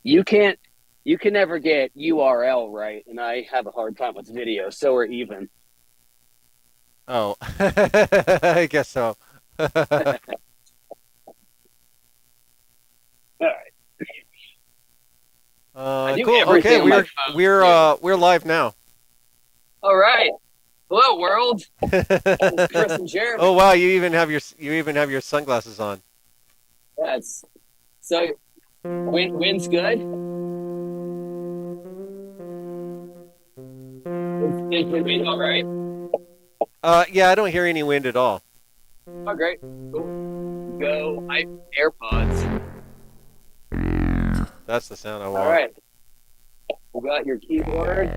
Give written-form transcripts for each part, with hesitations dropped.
You can't you can never get URL right, and I have a hard time with video, so we're even. Oh, I guess so. All right. I do Cool. Okay, everything on my phone too. we're live now. All right. Hello, world. It's Chris and Oh Jeremy. wow, you even have your sunglasses on. That's so wind's good. Is the wind all right? Yeah, I don't hear any wind at all. Oh, great. Cool. Go. I AirPods. That's the sound I All want. right. We got your keyboard.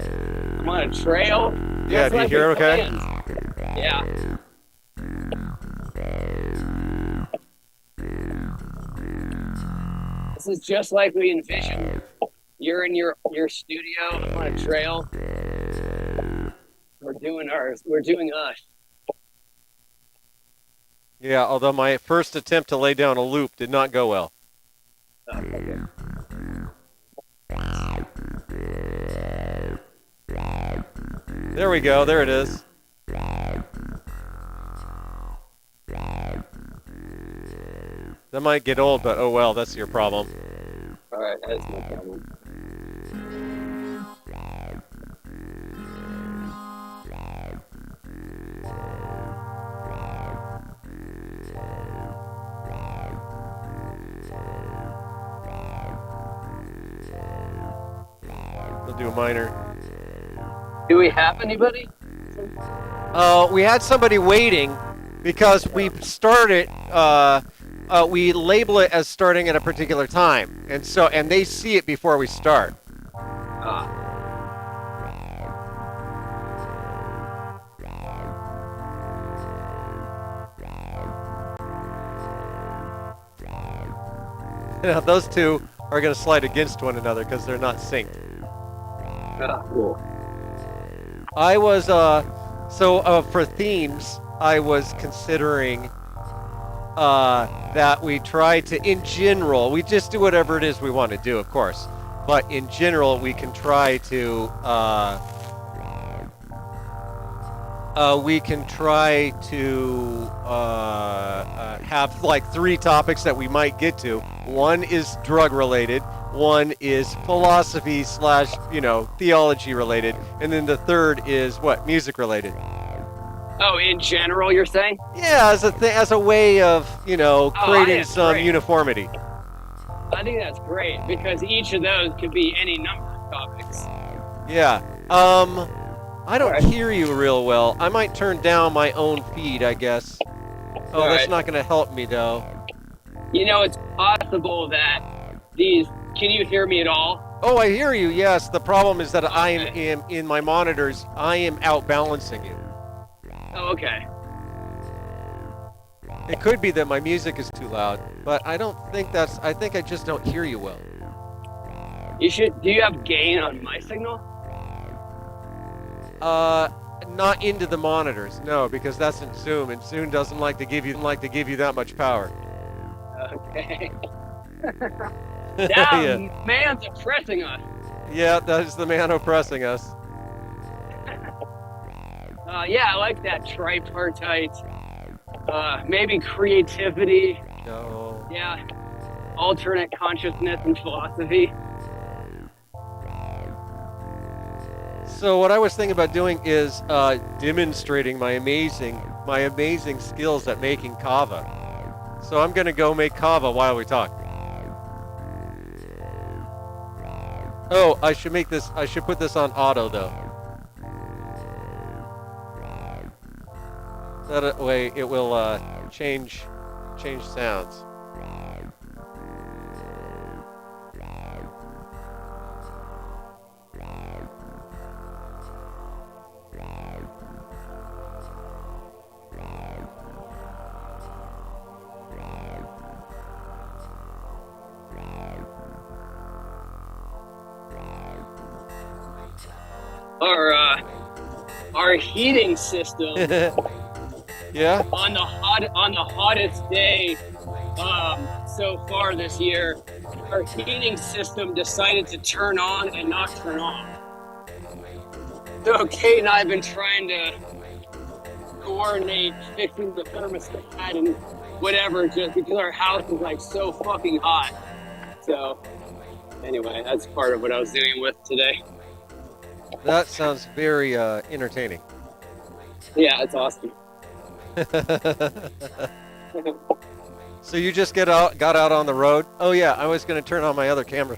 I'm on a trail, Yeah, just do you like we hear it okay? planned. Yeah. This is just like we envisioned. You're in your studio. I'm on a trail. We're doing ours. We're doing us. Yeah, although my first attempt to lay down a loop did not go well. Okay. There we go. There it is. That might get old, but oh well, that's your problem. All right. That's no problem. We'll do a minor. Do we have anybody? We had somebody waiting because we started. We label it as starting at a particular time, and they see it before we start. Ah. Now, those two are going to slide against one another because they're not synced. Cool. I was for themes, I was considering that we try to, in general, we just do whatever it is we want to do, of course. But in general, we can try to have like three topics that we might get to. One is drug related. One is philosophy slash theology related, and then the third is what, music related. Oh, in general, you're saying? Yeah, as a way of Oh, I think creating that's some great. uniformity. I think that's great because each of those could be any number of topics. Yeah. I All don't right. hear you real well. I might turn down my own feed, I guess. All Oh, that's right. not going to help me though. It's possible that these. Can you hear me at all? Oh, I hear you. Yes. The problem is that I Okay. am in my monitors. I am outbalancing you. Oh, okay. It could be that my music is too loud, but I don't think that's. I think I just don't hear you well. You should. Do you have gain on my signal? Uh, Not into the monitors, no, because that's in Zoom, and Zoom doesn't like to give you that much power. Okay. Yeah, That man's oppressing us. yeah, that is the man oppressing us. Yeah, I like that tripartite. Maybe creativity. No. Yeah, alternate consciousness and philosophy. So what I was thinking about doing is demonstrating my amazing skills at making kava. So I'm gonna go make kava while we talk. Oh, I should make this. I should put this on auto though. That way it will change sounds. Our our heating system Yeah. on the hottest day so far this year our heating system decided to turn on and not turn off. So Kate and I have been trying to coordinate fixing the thermostat and whatever, just because our house is like so fucking hot. So anyway, that's part of what I was dealing with today. That sounds very entertaining. Yeah, it's awesome. So you just got out on the road? Oh yeah, I was going to turn on my other camera.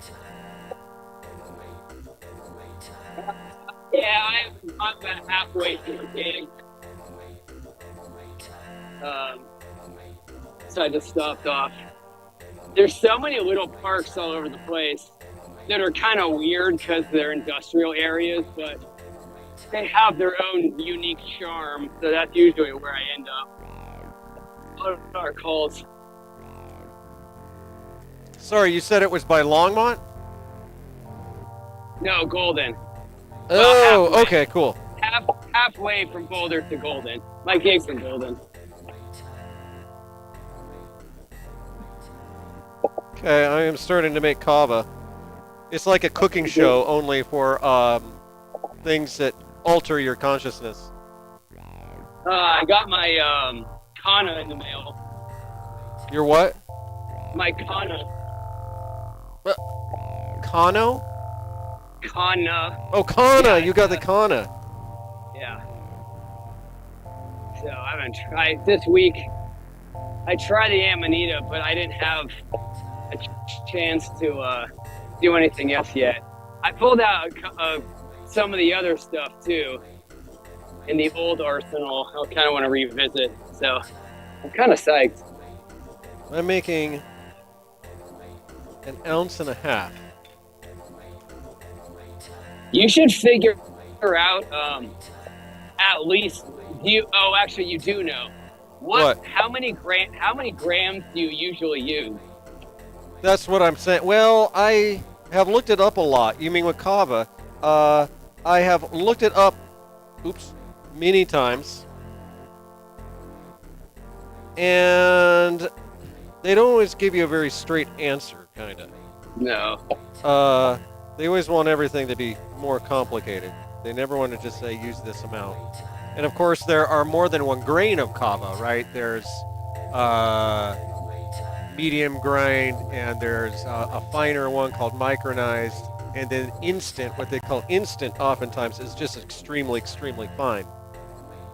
Yeah, I'm about halfway through the gig. So I just stopped off. There's so many little parks all over the place that are kind of weird because they're industrial areas, but they have their own unique charm. So that's usually where I end up. What are our calls? Sorry, you said it was by Longmont? No, Golden. Well, Oh, okay, cool. halfway from Boulder to Golden. My gig's in Golden. Okay, I am starting to make kava. It's like a cooking show, only for things that alter your consciousness. I got my kana in the mail. Your what? My kana. Kano? Kana. Oh, kana! Yeah, You got the kana. Yeah. So I haven't tried this week. I tried the Amanita, but I didn't have a chance to do anything else yet. I pulled out some of the other stuff too in the old arsenal. I kind of want to revisit. So I'm kind of psyched. I'm making an ounce and a half. You should figure out at least actually you do know. What? How many grams do you usually use? That's what I'm saying. Well, I have looked it up a lot. You mean with kava? I have looked it up, many times. And they don't always give you a very straight answer, kind of. No. They always want everything to be more complicated. They never want to just say, use this amount. And of course, there are more than one grain of kava, right? There's medium grind, and there's a finer one called micronized, and then instant, what they call instant oftentimes is just extremely, extremely fine.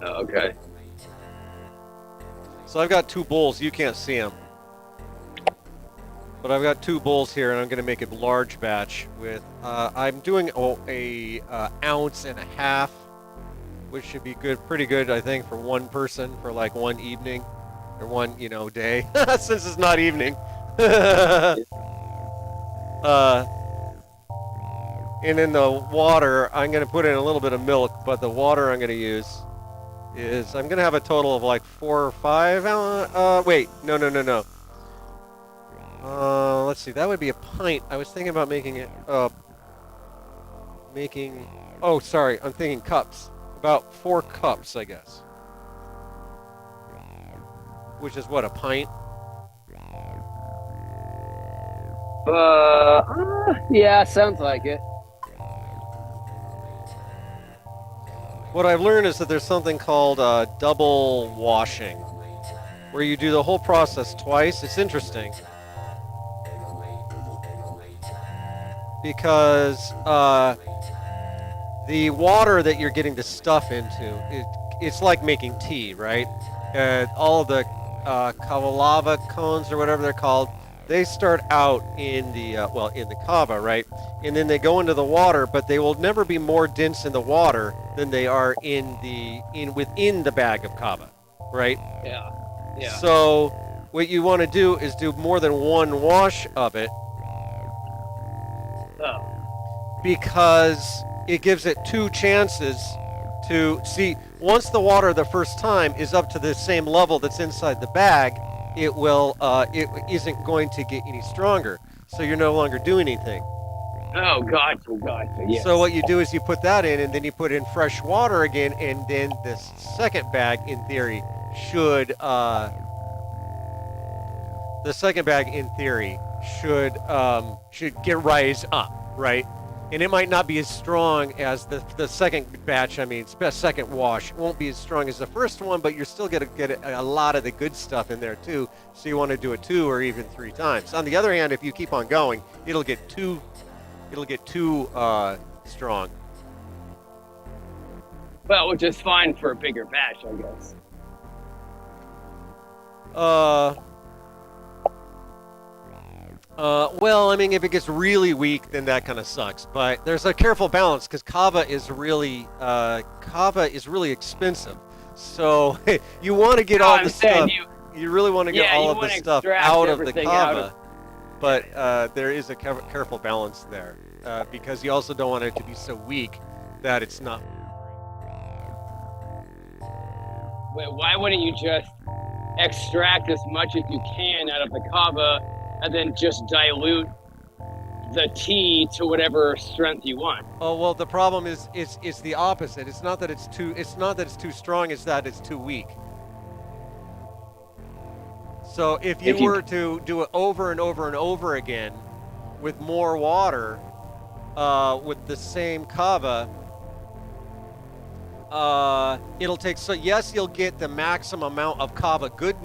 Oh, okay. So I've got two bowls. You can't see them. But I've got two bowls here, and I'm going to make a large batch with, I'm doing a ounce and a half, which should be good, pretty good, I think, for one person for like one evening or one, day, since it's not evening. And in the water, I'm going to put in a little bit of milk, but the water I'm going to use is, I'm going to have a total of like 4 or 5, wait, no. Let's see, that would be a pint. I was thinking about making it, oh, sorry, I'm thinking cups. About 4 cups, I guess. Which is what, a pint? Yeah, sounds like it. What I've learned is that there's something called double washing, where you do the whole process twice. It's interesting. Because the water that you're getting the stuff into, it's like making tea, right? All of the kava cones or whatever they're called, they start out in the in the kava, right? And then they go into the water, but they will never be more dense in the water than they are within the bag of kava, right? Yeah. Yeah. So what you want to do is do more than one wash of it, because it gives it 2 chances to see. Once the water the first time is up to the same level that's inside the bag, it isn't going to get any stronger. So you're no longer doing anything. Oh, gotcha, yes. So what you do is you put that in, and then you put in fresh water again, and then this second bag, in theory, should get rise up, right? And it might not be as strong as the second batch. I mean, second wash won't be as strong as the first one, but you're still gonna get a lot of the good stuff in there too. So you want to do it 2 or even 3 times. On the other hand, if you keep on going, it'll get too strong. Well, which is fine for a bigger batch, I guess. Well, I mean, if it gets really weak, then that kind of sucks. But there's a careful balance because kava is really expensive. So you want to get all the stuff. You really want to get all of the stuff out of the kava. But there is a careful balance there because you also don't want it to be so weak that it's not. Why wouldn't you just extract as much as you can out of the kava and then just dilute the tea to whatever strength you want? Oh well, the problem is the opposite. It's not that it's too strong. It's that it's too weak. So if you were to do it over and over and over again with more water, with the same kava, it'll take. So yes, you'll get the maximum amount of kava, good.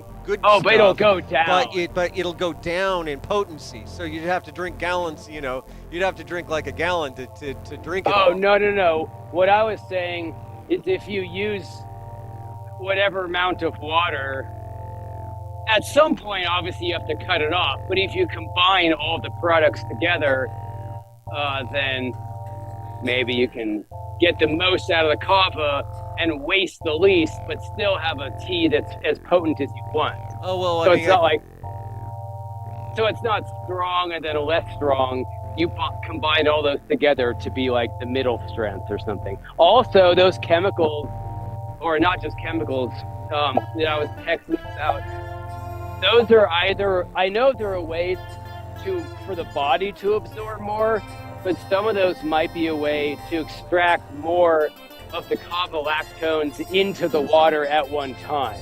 Oh, stuff, but it'll go down. But it'll go down in potency. So you'd have to drink gallons. You know, you'd have to drink like a gallon to drink it. Oh, no. What I was saying is if you use whatever amount of water, at some point, obviously, you have to cut it off. But if you combine all the products together, then maybe you can get the most out of the kava and waste the least, but still have a tea that's as potent as you want. Oh well, so it's not like, so it's not strong and then less strong. You combine all those together to be like the middle strength or something. Also, those chemicals, or not just chemicals, that I was texting about. Those are either, I know there are ways for the body to absorb more, but some of those might be a way to extract more of the kava lactones into the water at one time.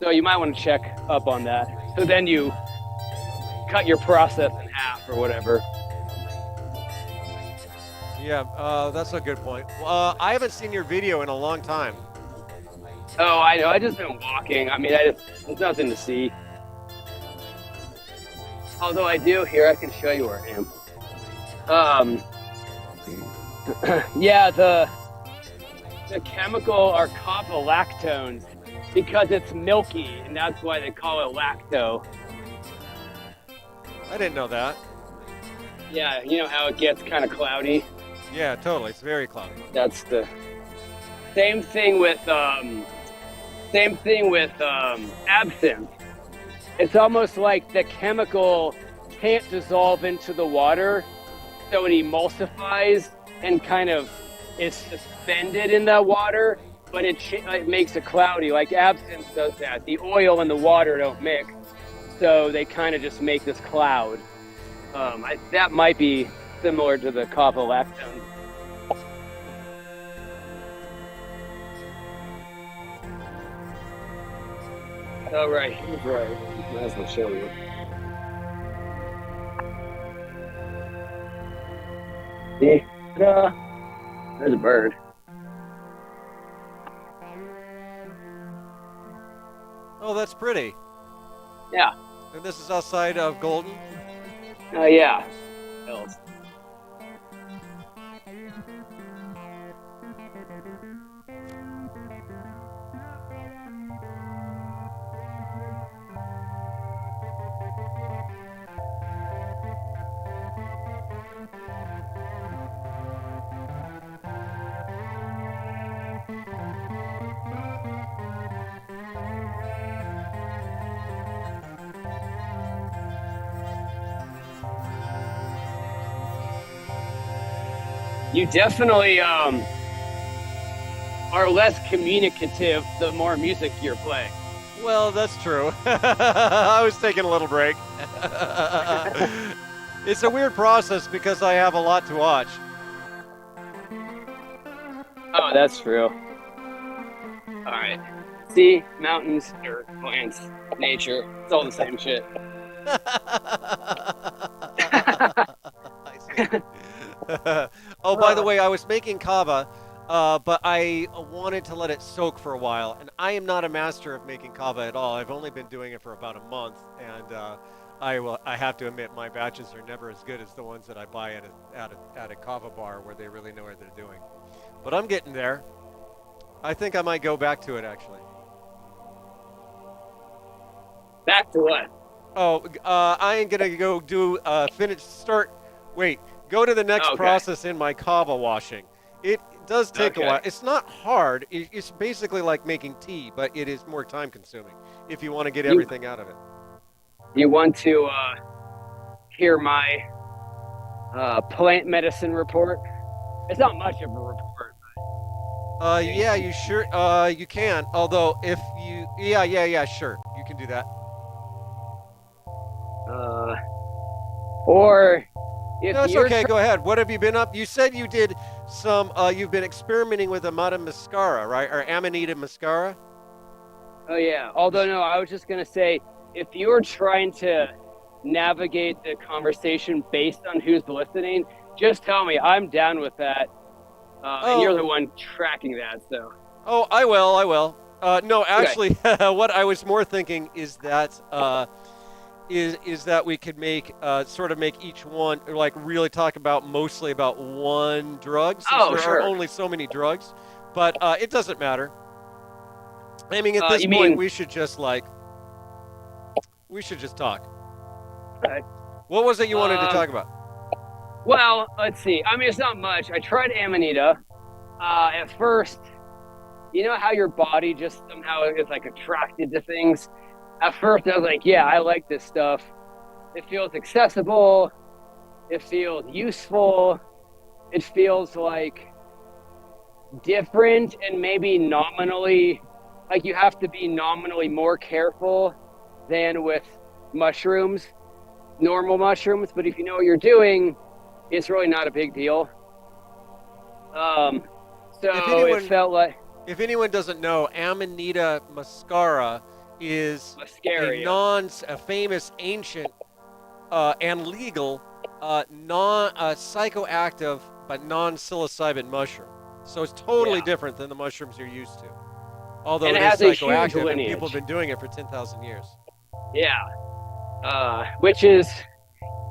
So you might want to check up on that. So then you cut your process in half or whatever. Yeah, that's a good point. I haven't seen your video in a long time. Oh, I know. I just been walking. I mean, there's nothing to see. Although I do here, I can show you where I am. Yeah, the chemical are kava lactones because it's milky, and that's why they call it lacto. I didn't know that. Yeah, you know how it gets kind of cloudy? Yeah, totally. It's very cloudy. That's the same thing with absinthe. It's almost like the chemical can't dissolve into the water, so it emulsifies and kind of is suspended in the water, but it makes it cloudy. Like absinthe does that. The oil and the water don't mix, so they kind of just make this cloud. That might be similar to the kava lactone. Oh, right. Might as well show you. Yeah. There's a bird. Oh, that's pretty. Yeah. And this is outside of Golden? Oh, yeah. Hills. You definitely are less communicative the more music you're playing. Well, that's true. I was taking a little break. It's a weird process because I have a lot to watch. Oh, that's true. All right. Sea, mountains, dirt, plants, nature. It's all the same shit. I see. Oh, by the way, I was making kava, but I wanted to let it soak for a while, and I am not a master of making kava at all. I've only been doing it for about a month, and I have to admit my batches are never as good as the ones that I buy at a kava bar where they really know what they're doing. But I'm getting there. I think I might go back to it actually. Back to what? Oh, I ain't gonna go do finish start. Wait, go to the next Okay. process in my kava washing. It does take a Okay. while. It's not hard. It's basically like making tea, but it is more time consuming if you want to get You everything out of it. you want to hear my plant medicine report? It's not much of a report. Yeah, you sure? You can. Although if you, yeah, sure, you can do that. Uh, or if No, it's you're okay. trying, Go ahead. What have you been up? You said you did some. You've been experimenting with Amata mascara, right? Or Amanita mascara. oh yeah. Although no, I was just gonna say if you're trying to navigate the conversation based on who's listening, just tell me. I'm down with that. And you're Oh, the one tracking that, so oh, I will. I will. No, okay. actually, what I was more thinking is that we could make sort of make each one like really talk about mostly about one drug since Oh there are sure. only so many drugs, but it doesn't matter. I mean, at this You point, mean we should just talk. okay. What was it you wanted to Um, talk about? well, let's see. I mean, it's not much. I tried Amanita. At first, you know how your body just somehow is like attracted to things. At first, I was like, yeah, I like this stuff. It feels accessible. It feels useful. It feels like different and maybe nominally, like you have to be nominally more careful than with mushrooms, normal mushrooms. But if you know what you're doing, it's really not a big deal. Um, If so it anyone felt like If anyone doesn't know, Amanita muscara is mascara. a famous ancient and legal non psychoactive but non psilocybin mushroom. So it's totally Yeah. different than the mushrooms you're used to. Although And it it is has a huge psychoactive and people have lineage. been doing it for 10,000 years. Yeah. Which is,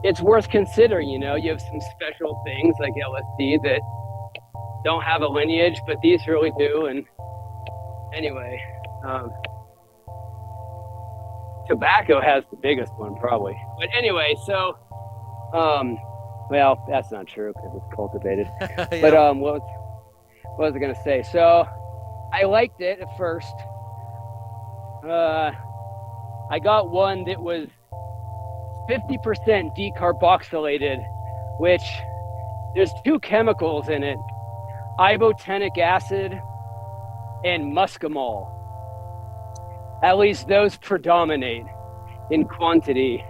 it's worth considering. You know, you have some special things like LSD that don't have a lineage, but these really do. And anyway, um, tobacco has the biggest one probably. But anyway, so, um, well, that's not true because it's cultivated. But Yep. what was I going to say? So I liked it at first. Uh, I got one that was 50% decarboxylated, which there's two chemicals in it, ibotenic acid and muscimol. At least those predominate in quantity.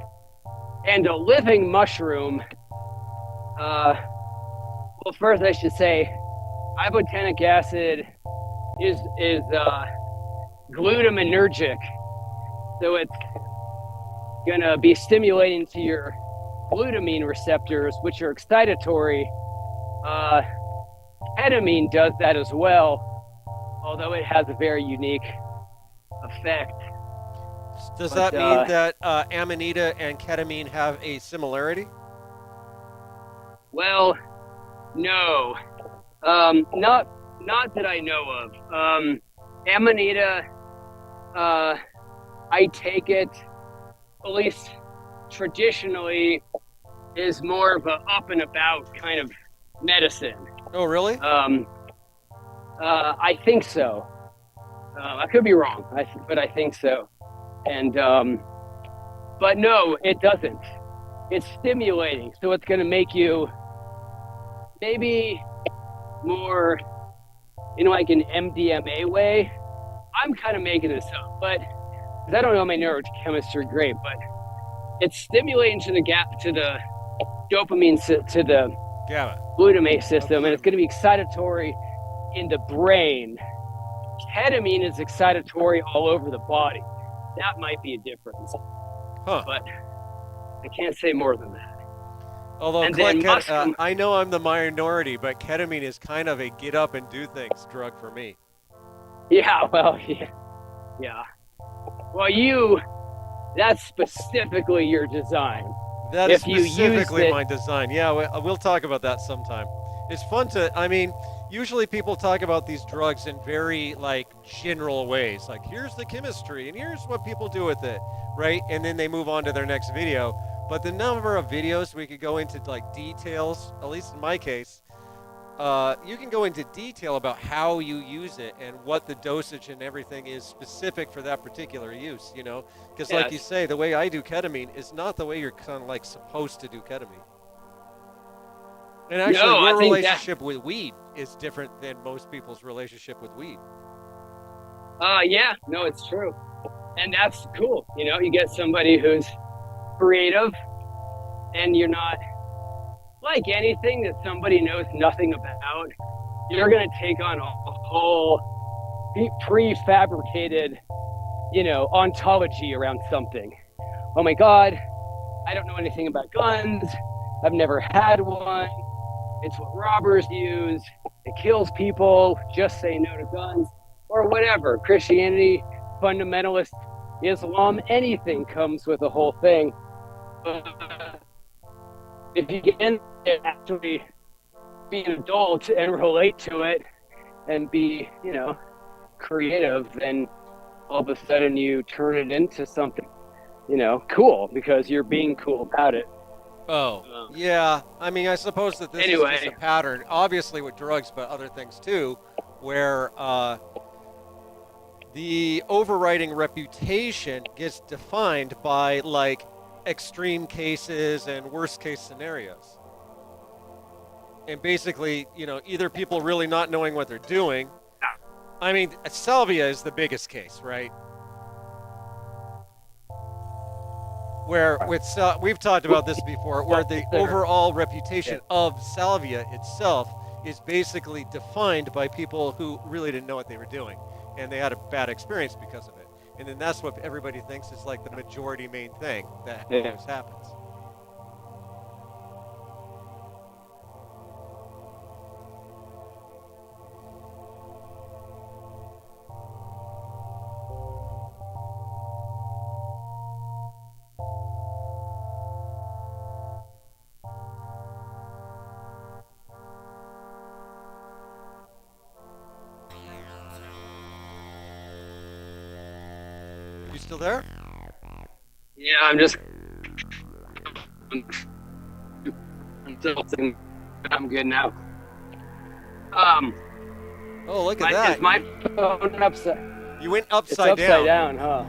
And a living mushroom, well, first I should say, ibotenic acid is glutaminergic, so it's gonna be stimulating to your glutamine receptors, which are excitatory. Uh, Ketamine does that as well, although it has a very unique effect. Does But that mean that Amanita and ketamine have a similarity? well, no, not that I know of. Amanita, uh, I take it, at least traditionally, is more of a up and about kind of medicine. Oh, really? Um, I think so. I could be wrong, but I think so. And but no, it doesn't. It's stimulating, so it's going to make you maybe more in like an MDMA way. I'm kind of making this up, but because I don't know my neurochemistry great, but it's stimulating to the dopamine to the GABA. glutamate Oh, system, and it's going to glutamine. be excitatory in the brain. Ketamine is excitatory all over the body. That might be a difference, Huh. but I can't say more than that. Although And then I know I'm the minority, but ketamine is kind of a get up and do things drug for me. yeah, well, yeah, yeah. Well, that's specifically your design. That is If you used specifically it, my design. Yeah, we'll talk about that sometime. It's fun to, I mean, usually people talk about these drugs in very like general ways. Like, here's the chemistry and here's what people do with it, right? And then they move on to their next video. But the number of videos we could go into like details, at least in my case, you can go into detail about how you use it and what the dosage and everything is specific for that particular use, you know? Because, like you yes. say, the way I do ketamine is not the way you're kind of like supposed to do ketamine. And actually, No, I your think that. relationship with weed is different than most people's relationship with weed. Yeah, no, it's true, and that's cool. You get somebody who's creative, and you're not like anything that somebody knows nothing about. You're gonna take on a whole prefabricated, ontology around something. Oh my God, I don't know anything about guns. I've never had one. It's what robbers use. It kills people. Just say no to guns or whatever. Christianity, fundamentalist Islam, anything comes with a whole thing. But if you get in there, actually be an adult and relate to it and be, creative, then all of a sudden you turn it into something, cool because you're being cool about it. Oh, yeah. I mean, I suppose that this is just a Anyway, pattern, obviously with drugs, but other things too, where the overriding reputation gets defined by like extreme cases and worst case scenarios. And basically, either people really not knowing what they're doing. I mean, salvia is the biggest case, right? Where we've talked about this before, where the overall reputation of salvia itself is basically defined by people who really didn't know what they were doing, and they had a bad experience because of it. And then that's what everybody thinks is like the majority main thing that always happens. You still there? yeah, I'm good now. Um, Oh, look at that. is my phone upside? You went It's upside upside down. down, huh?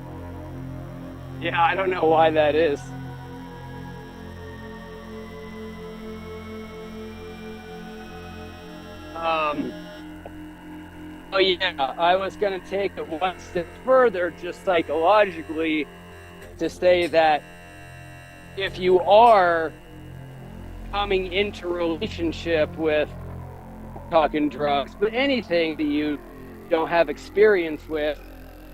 Yeah, I don't know why that is. Um, oh yeah, I was gonna take it one step further, just psychologically, to say that if you are coming into relationship with talking drugs, but anything that you don't have experience with,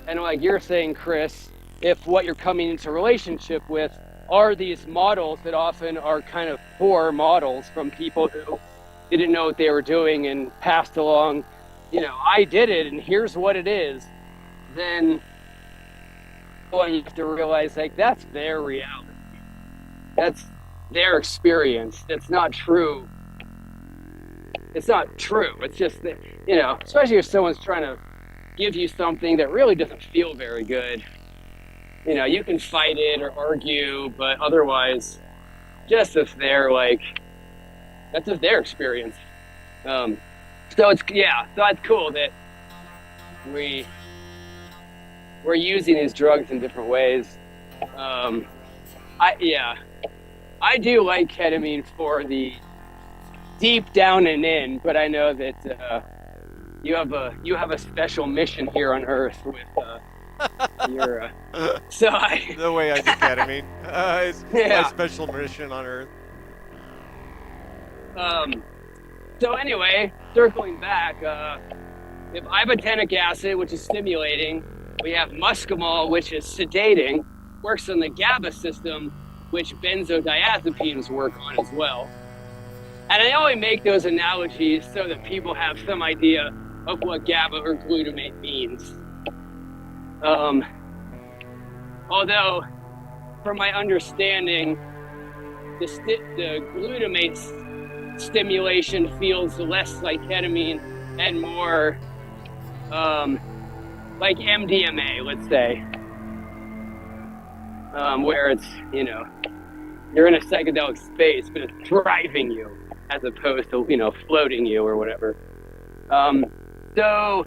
and like you're saying, Chris, if what you're coming into relationship with are these models that often are kind of poor models from people who didn't know what they were doing and passed along, I did it and here's what it is, then well, you have to realize like that's their reality. That's their experience. It's not true. It's not true. It's just that, especially if someone's trying to give you something that really doesn't feel very good. You can fight it or argue, but otherwise, just if they're like, that's just their experience. So it's cool that we're using these drugs in different ways. I do like ketamine for the deep down and in, but I know that you have a special mission here on Earth with your. The way I do ketamine is my special mission on Earth. So anyway, circling back, we have ibotenic acid, which is stimulating. We have muscimol, which is sedating, works on the GABA system, which benzodiazepines work on as well. And I only make those analogies so that people have some idea of what GABA or glutamate means. Although, from my understanding, the glutamate stimulation feels less like ketamine and more like MDMA, let's say, where it's, you're in a psychedelic space, but it's driving you as opposed to, floating you or whatever. So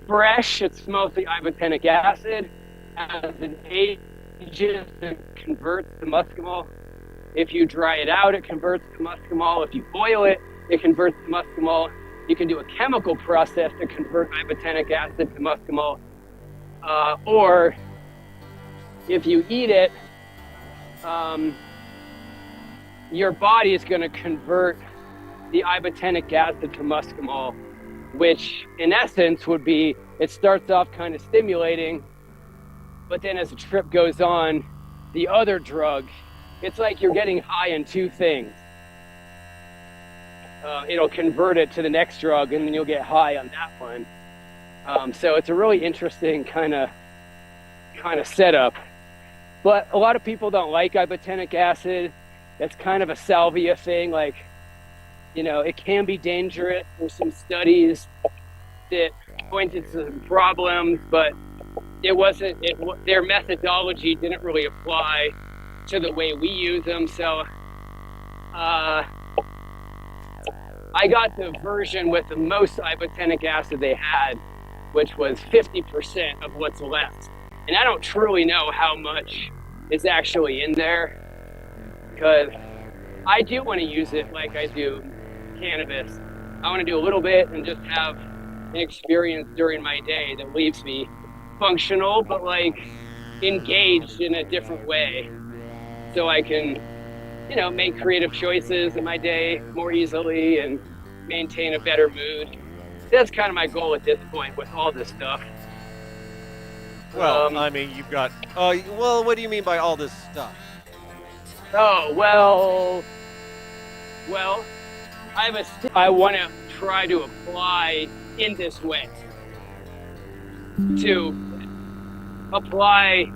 fresh, it's mostly ibotenic acid. As it ages, it converts to muscimol. If you dry it out, it converts to muscimol. If you boil it, it converts to muscimol. You can do a chemical process to convert ibotenic acid to muscimol. Or if you eat it, your body is going to convert the ibotenic acid to muscimol, which in essence would be, it starts off kind of stimulating, but then as the trip goes on, the other drug, it's like you're getting high in two things. It'll convert it to the next drug, and then you'll get high on that one. So it's a really interesting kind of setup. But a lot of people don't like ibotenic acid. It's kind of a salvia thing. Like, it can be dangerous. There's some studies that pointed to some problems, but their methodology didn't really apply to the way we use them. So I got the version with the most ibotenic acid they had, which was 50% of what's left. And I don't truly know how much is actually in there, because I do want to use it like I do cannabis. I want to do a little bit and just have an experience during my day that leaves me functional, but like engaged in a different way, so I can, make creative choices in my day more easily and maintain a better mood. That's kind of my goal at this point with all this stuff. Well, you've got, what do you mean by all this stuff? Oh, well, I want to try to apply in this way, to apply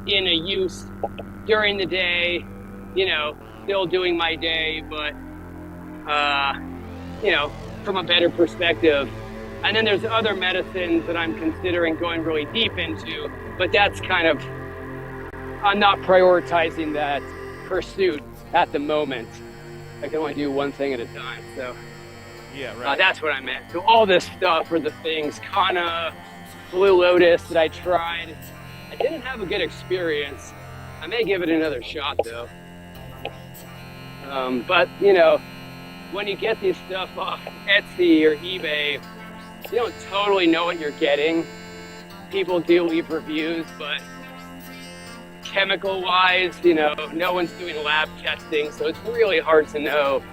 in a use during the day, still doing my day, but, from a better perspective. And then there's other medicines that I'm considering going really deep into, but that's I'm not prioritizing that pursuit at the moment. I can only do one thing at a time, so. Yeah, right. That's what I meant. So all this stuff are the things, Kana, Blue Lotus that I tried. I didn't have a good experience. I may give it another shot though. But when you get these stuff off Etsy or eBay, you don't totally know what you're getting. People do leave reviews, but chemical-wise, no one's doing lab testing, so it's really hard to know,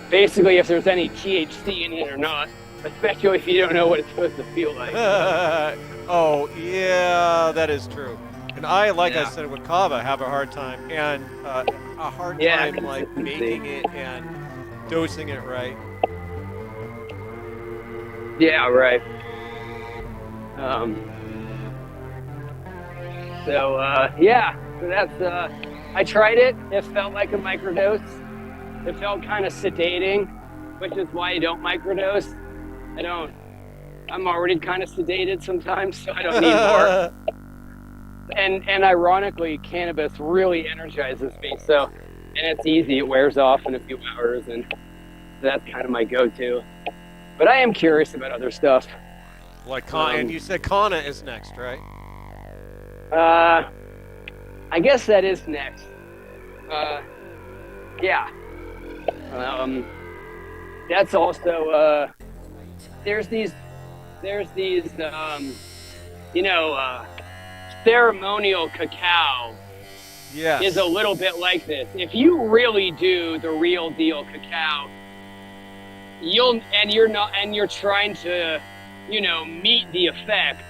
basically if there's any THC in it or not, especially if you don't know what it's supposed to feel like. Oh, yeah, that is true. And I said with Kava, have a hard time, and a hard time like making it and dosing it right. Yeah, right. So that's, I tried it. It felt like a microdose. It felt kind of sedating, which is why I don't microdose. I'm already kind of sedated sometimes, so I don't need more. And ironically, cannabis really energizes me. So, and it's easy. It wears off in a few hours, and that's kind of my go-to. But I am curious about other stuff. Like and you said Kana is next, right? I guess that is next. Yeah. That's also, there's these, ceremonial cacao. Yes. Is a little bit like this. If you really do the real deal cacao, you're trying to, meet the effect,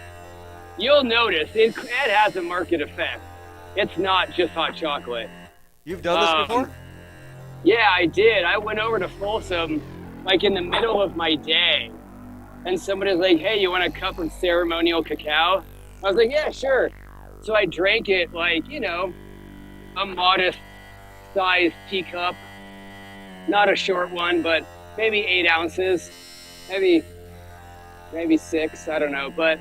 you'll notice it has a market effect. It's not just hot chocolate. You've done this before? Um, yeah, I did. I went over to Folsom like in the middle of my day, and somebody's like, "Hey, you want a cup of ceremonial cacao?" I was like, "Yeah, sure." So I drank it like, a modest sized teacup, not a short one, but maybe 8 ounces, maybe six. I don't know. But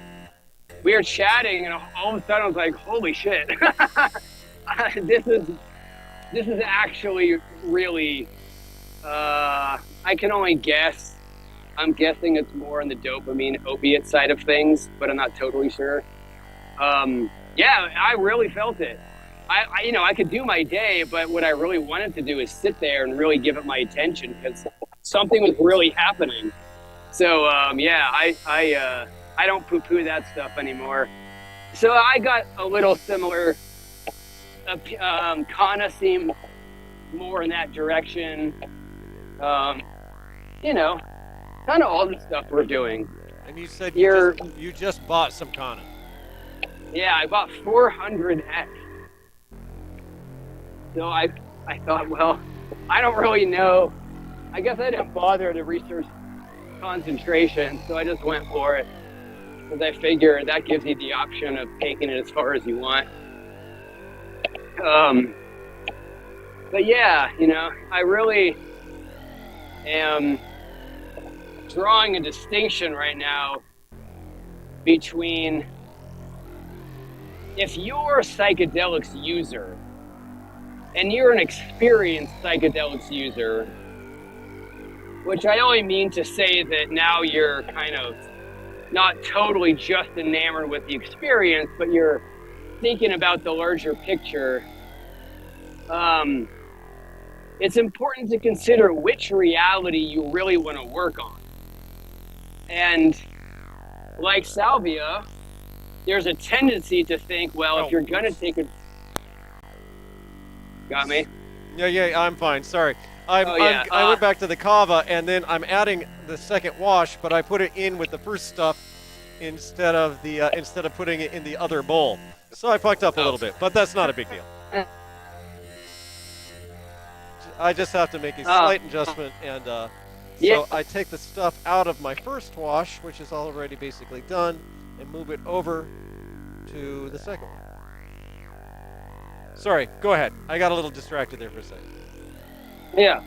we were chatting, and all of a sudden I was like, "Holy shit, this is actually really." I can only guess. I'm guessing it's more on the dopamine opiate side of things, but I'm not totally sure. Yeah, I really felt it. I could do my day, but what I really wanted to do is sit there and really give it my attention because something was really happening. So yeah, I don't poo-poo that stuff anymore. So I got a little similar. Kana seemed more in that direction. Um, you know, kind of all the stuff we're doing. And you said You're, you just bought some Kana. yeah, I bought 400X. So I thought, well, I don't really know. I guess I didn't bother to research concentration, so I just went for it because I figure that gives you the option of taking it as far as you want. But yeah, I really am drawing a distinction right now between if you're a psychedelics user and you're an experienced psychedelics user, which I only mean to say that now you're kind of not totally just enamored with the experience, but you're thinking about the larger picture. It's important to consider which reality you really want to work on. And like salvia, there's a tendency to think, well, if you're going to take it... Got me? Yeah, I'm fine. Sorry. Yeah. I went back to the kava, and then I'm adding the second wash, but I put it in with the first stuff instead of putting it in the other bowl. So I fucked up a little bit, but that's not a big deal. I just have to make a slight adjustment, and so I take the stuff out of my first wash, which is already basically done, and move it over to the second one. Sorry, go ahead. I got a little distracted there for a second. Yeah.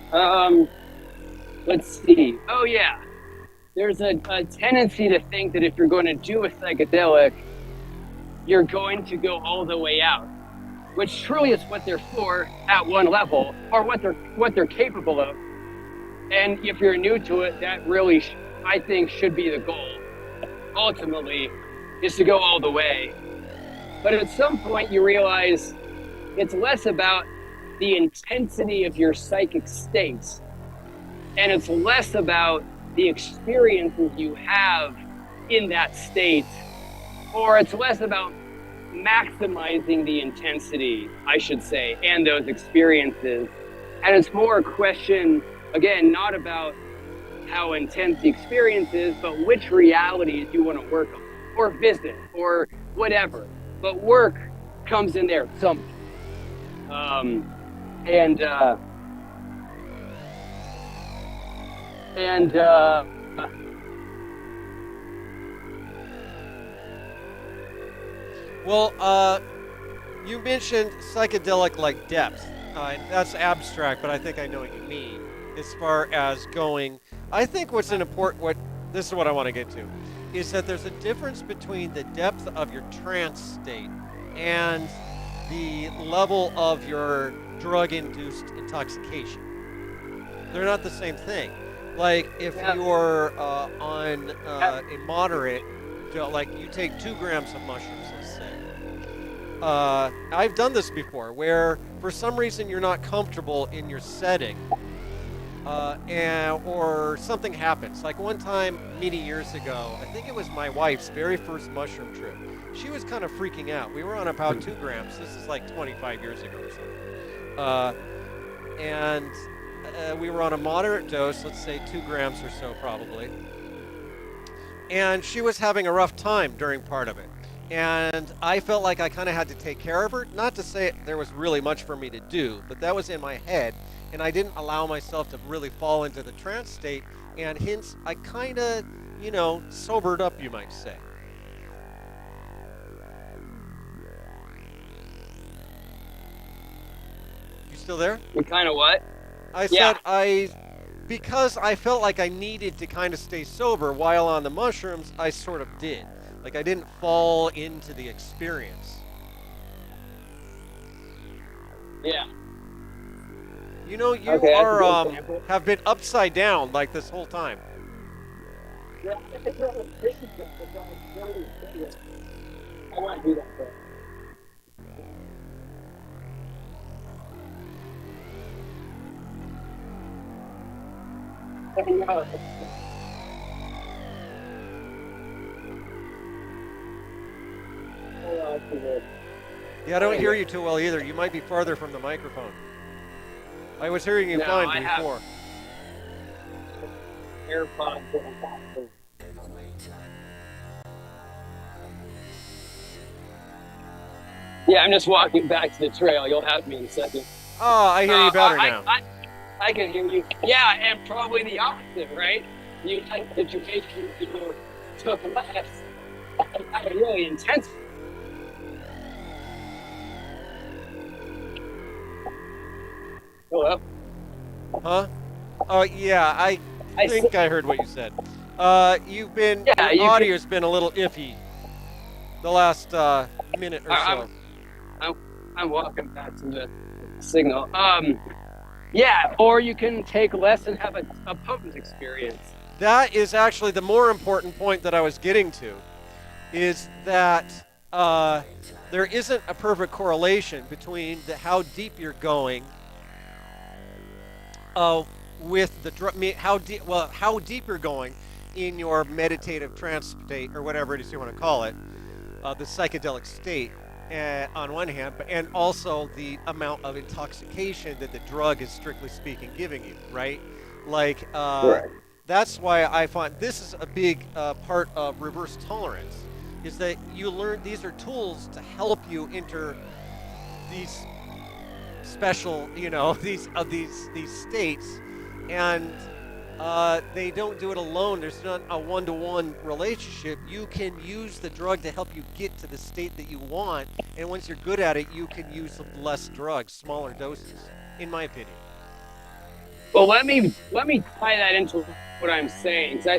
Let's see. Oh, yeah. There's a tendency to think that if you're going to do a psychedelic, you're going to go all the way out, which truly is what they're for at one level, or what they're capable of. And if you're new to it, that really, I think, should be the goal. Ultimately, is to go all the way. But at some point, you realize it's less about the intensity of your psychic states, and it's less about the experiences you have in that state, or it's less about maximizing the intensity, I should say, and those experiences. And it's more a question, again, not about how intense the experience is, but which realities you want to work on, or visit, or whatever. But work comes in there something. Well, you mentioned psychedelic like depth. That's abstract, but I think I know what you mean. As far as going, I think this is what I want to get to, is that there's a difference between the depth of your trance state and the level of your drug-induced intoxication. They're not the same thing. Like if you're on a moderate, like you take 2 grams of mushrooms, let's say. I've done this before, where for some reason you're not comfortable in your setting, or something happens. Like one time, many years ago, I think it was my wife's very first mushroom trip. She was kind of freaking out. We were on about 2 grams. This is like 25 years ago or something. And we were on a moderate dose, let's say 2 grams or so probably. And she was having a rough time during part of it. And I felt like I kind of had to take care of her. Not to say there was really much for me to do, but that was in my head. And I didn't allow myself to really fall into the trance state. And hence, I kind of, sobered up, you might say. You still there? You kind of what? I Yeah. said because I felt like I needed to kind of stay sober while on the mushrooms, I sort of did. Like I didn't fall into the experience. Yeah. You know, you Okay, that's a are good example. have been upside down like this whole time. Yeah, I want to do that first. I know. Hold on to this. Yeah, I don't hear you too well either. You might be farther from the microphone. I was hearing you No, fine I have before. AirPods in. Yeah, I'm just walking back to the trail. You'll have me in a second. Oh, I hear you better I, now. I can hear you. Yeah, and probably the opposite, right? You had a situation where you took less. Had a really intense. Hello? Huh? Oh, yeah, I I think I heard what you said. Yeah, Your you can. audio's been a little iffy the last minute or so. I'm walking back to the signal. Yeah, or you can take less and have a potent experience. That is actually the more important point that I was getting to, is that there isn't a perfect correlation between how deep you're going with the drug. How deep you're going in your meditative trance state, or whatever it is you want to call it, the psychedelic state, on one hand, and also the amount of intoxication that the drug is strictly speaking giving you, right? Like, Right. that's why I find this is a big part of reverse tolerance, is that you learn these are tools to help you enter these special, these states, and they don't do it alone. There's not a one-to-one relationship. You can use the drug to help you get to the state that you want, and once you're good at it, you can use less drugs, smaller doses, in my opinion. Well, let me tie that into what I'm saying, because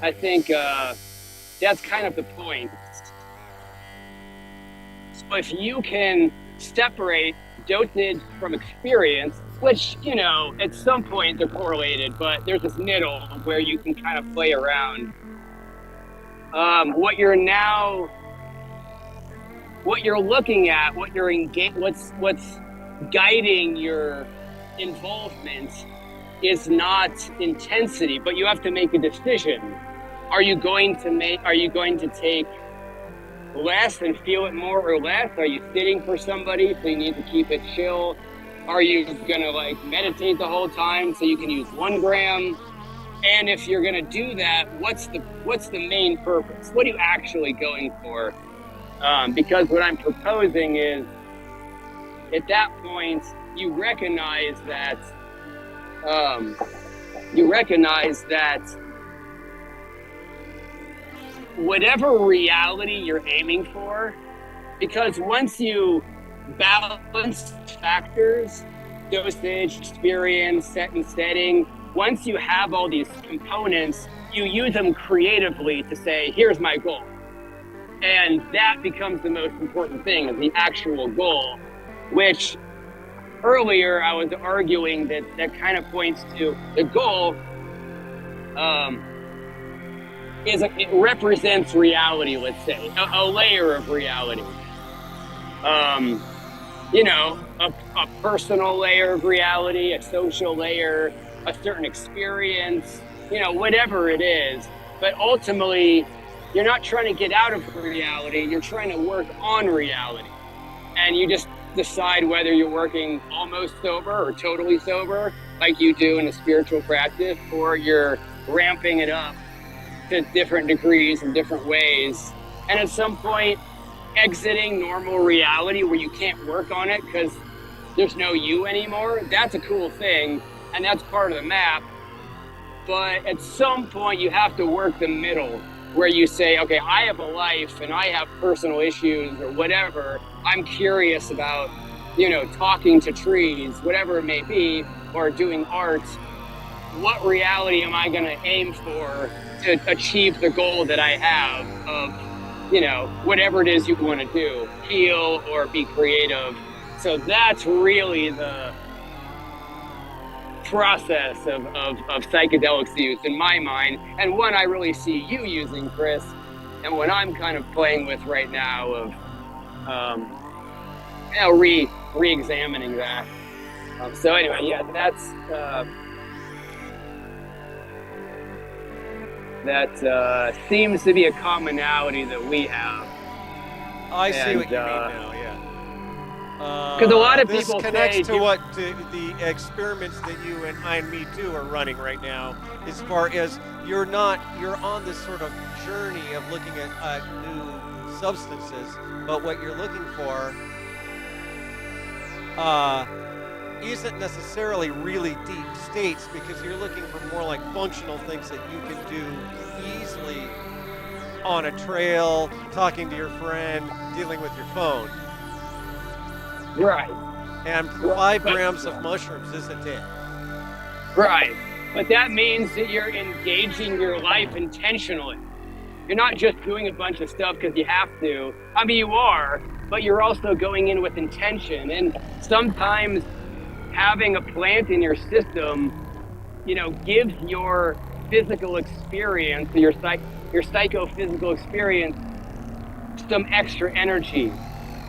I think that's kind of the point. So if you can separate dosage from experience, which at some point they're correlated, but there's this middle where you can kind of play around. What you're looking at, what's guiding your involvement is not intensity, but you have to make a decision. Are you going to take less and feel it more or less? Are you sitting for somebody so you need to keep it chill? Are you gonna meditate the whole time so you can use 1 gram? And if you're gonna do that, what's the main purpose? What are you actually going for? Because what I'm proposing is, at that point, you recognize that whatever reality you're aiming for, because once you balance factors, dosage, experience, set and setting, once you have all these components, you use them creatively to say, here's my goal. And that becomes the most important thing, is the actual goal, which earlier I was arguing that kind of points to the goal. It represents reality, let's say, a layer of reality. A personal layer of reality, a social layer, a certain experience, whatever it is. But ultimately, you're not trying to get out of reality, you're trying to work on reality. And you just decide whether you're working almost sober or totally sober, like you do in a spiritual practice, or you're ramping it up to different degrees and different ways and at some point exiting normal reality where you can't work on it because there's no you anymore. That's a cool thing, and that's part of the map. But at some point, you have to work the middle where you say, okay, I have a life and I have personal issues or whatever. I'm curious about, talking to trees, whatever it may be, or doing art. What reality am I going to aim for to achieve the goal that I have of, whatever it is you want to do, heal or be creative? So that's really the process of psychedelics use in my mind, and one I really see you using, Chris, and what I'm kind of playing with right now of re-examining that. So anyway, yeah, that seems to be a commonality that we have. I see what you mean now. Yeah. Because a lot of this people connects say, to the experiments that you and me too are running right now. As far as you're on this sort of journey of looking at new substances, but what you're looking for isn't necessarily really deep states, because you're looking for more like functional things that you can do easily on a trail, talking to your friend, dealing with your phone. right, And 5 grams of mushrooms isn't it. right, but that means that you're engaging your life intentionally. You're not just doing a bunch of stuff because you have to. I mean, you are, but you're also going in with intention. And sometimes having a plant in your system, gives your physical experience, your psychophysical experience, some extra energy,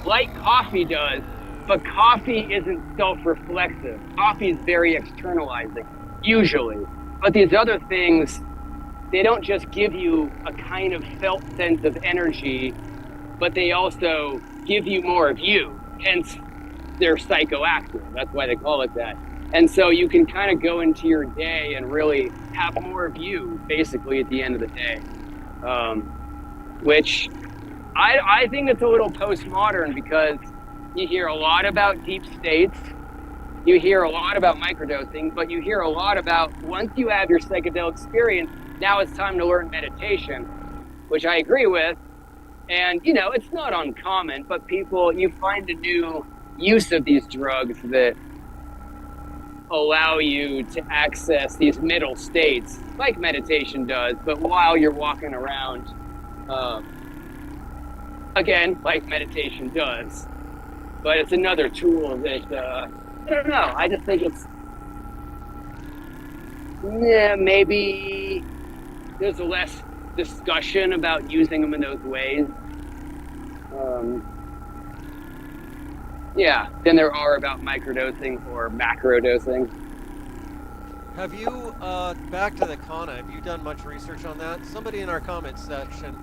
like coffee does. But coffee isn't self-reflexive. Coffee is very externalizing, usually. But these other things, they don't just give you a kind of felt sense of energy, but they also give you more of you. Hence, they're psychoactive. That's why they call it that. And so you can kind of go into your day and really have more of you, basically, at the end of the day. Which I think it's a little postmodern, because you hear a lot about deep states. You hear a lot about microdosing, but you hear a lot about, once you have your psychedelic experience, now it's time to learn meditation, which I agree with. And, it's not uncommon, but you find a new use of these drugs that allow you to access these middle states, like meditation does, but while you're walking around, again, like meditation does. But it's another tool that, I don't know, I just think it's, maybe there's less discussion about using them in those ways. Than there are about microdosing or macrodosing. Have you, back to the Kana, have you done much research on that? Somebody in our comments section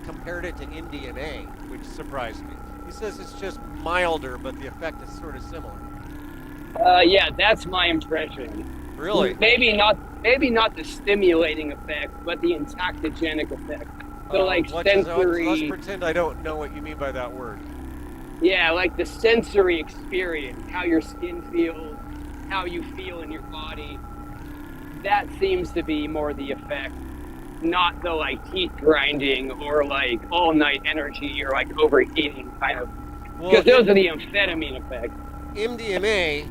compared it to MDMA, which surprised me. He says it's just milder, but the effect is sort of similar. Yeah, that's my impression. Really? Maybe not the stimulating effect, but the entactogenic effect. So sensory. Let's pretend I don't know what you mean by that word. Yeah, like the sensory experience, how your skin feels, how you feel in your body. That seems to be more the effect, not the teeth grinding or all night energy or overheating kind of. Because those are the amphetamine effects. MDMA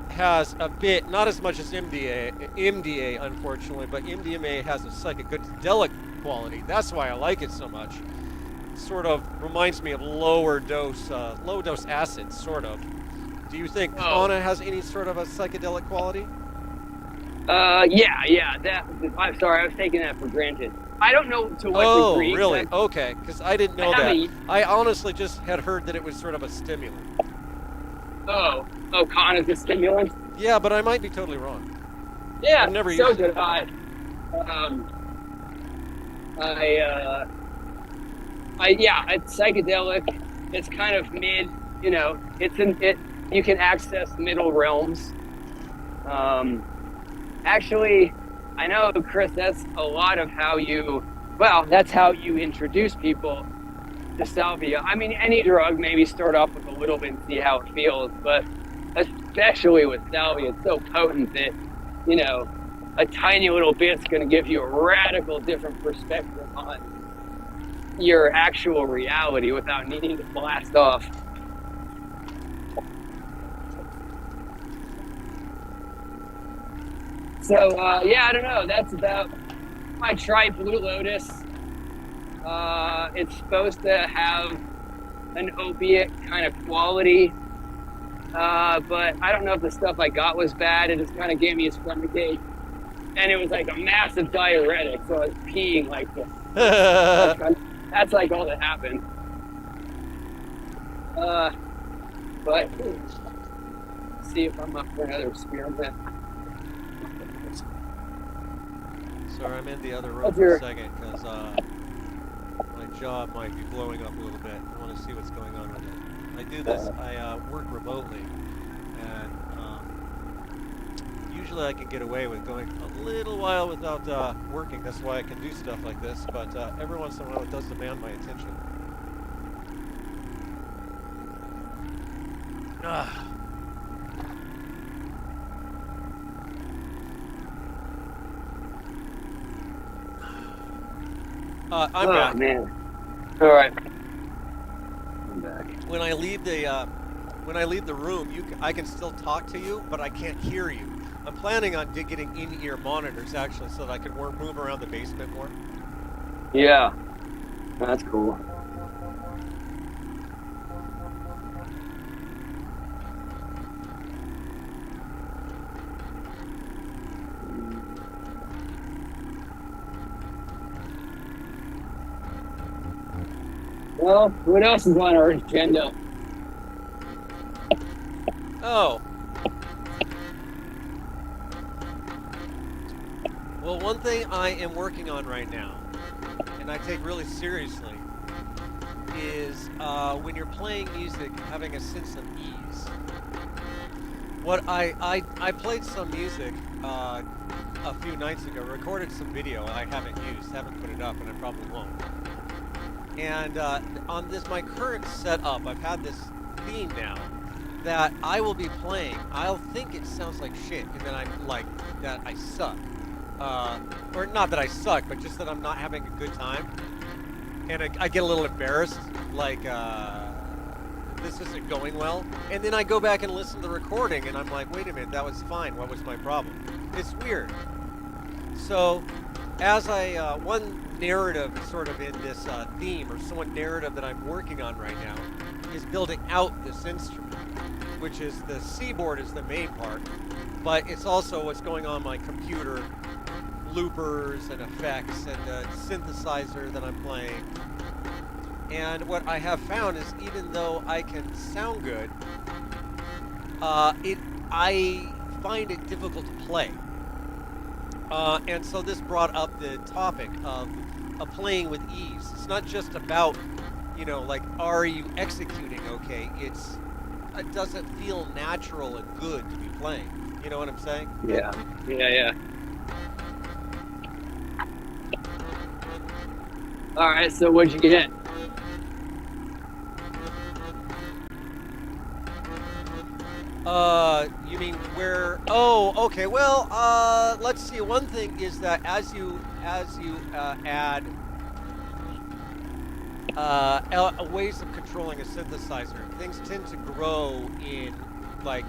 has a bit, not as much as MDA unfortunately, but MDMA has a psychedelic quality. That's why I like it so much. Sort of reminds me of low dose acid, sort of. Do you think Kana has any sort of a psychedelic quality? Yeah. I'm sorry, I was taking that for granted. I don't know to what degree. Oh, really? Okay, because I didn't know that. I honestly just had heard that it was sort of a stimulant. Oh, Kana's a stimulant? Yeah, but I might be totally wrong. Yeah, I've never so used did I. It's psychedelic. It's kind of mid. You can access middle realms. Actually, I know, Chris, that's a lot of how you Well, that's how you introduce people to salvia. I mean, any drug, maybe start off with a little bit and see how it feels, but especially with salvia, it's so potent that, you know, a tiny little bit's going to give you a radical different perspective on your actual reality without needing to blast off. So, yeah, I don't know. That's about. I tried Blue Lotus. It's supposed to have an opiate kind of quality, but I don't know if the stuff I got was bad. It just kind of gave me a stomachache, and it was like a massive diuretic, so I was peeing like this. That's like all that happened. But see if I'm up for another experiment. Sorry, I'm in the other room for a second because my job might be blowing up a little bit. I want to see what's going on with it. I do this. I work remotely, and usually I can get away with going a little while without working. That's why I can do stuff like this. But every once in a while, it does demand my attention. I'm back. Man. All right. I'm back. When I leave the room, I can still talk to you, but I can't hear you. I'm planning on getting in-ear monitors actually, so that I can move around the basement more. Yeah, that's cool. Well, what else is on our agenda? Oh. Well, one thing I am working on right now, and I take really seriously, is when you're playing music, having a sense of ease. What I played some music a few nights ago, recorded some video I haven't put it up, and I probably won't. And on my current setup, I've had this theme now that I will be playing. I'll think it sounds like shit, and then I'm like, that I suck. Or not that I suck, but just that I'm not having a good time. And I get a little embarrassed, like, this isn't going well. And then I go back and listen to the recording, and I'm like, wait a minute, that was fine. What was my problem? It's weird. So, as one narrative sort of in this theme, or one narrative that I'm working on right now, is building out this instrument, which is the keyboard is the main part, but it's also what's going on my computer, loopers and effects, and the synthesizer that I'm playing. And what I have found is even though I can sound good, I find it difficult to play. And so this brought up the topic of playing with ease. It's not just about, like, are you executing okay? It doesn't feel natural and good to be playing. You know what I'm saying? Yeah. All right, so what'd you get? You mean where? Oh, okay. Well, let's see. One thing is that as you add ways of controlling a synthesizer, things tend to grow in, like,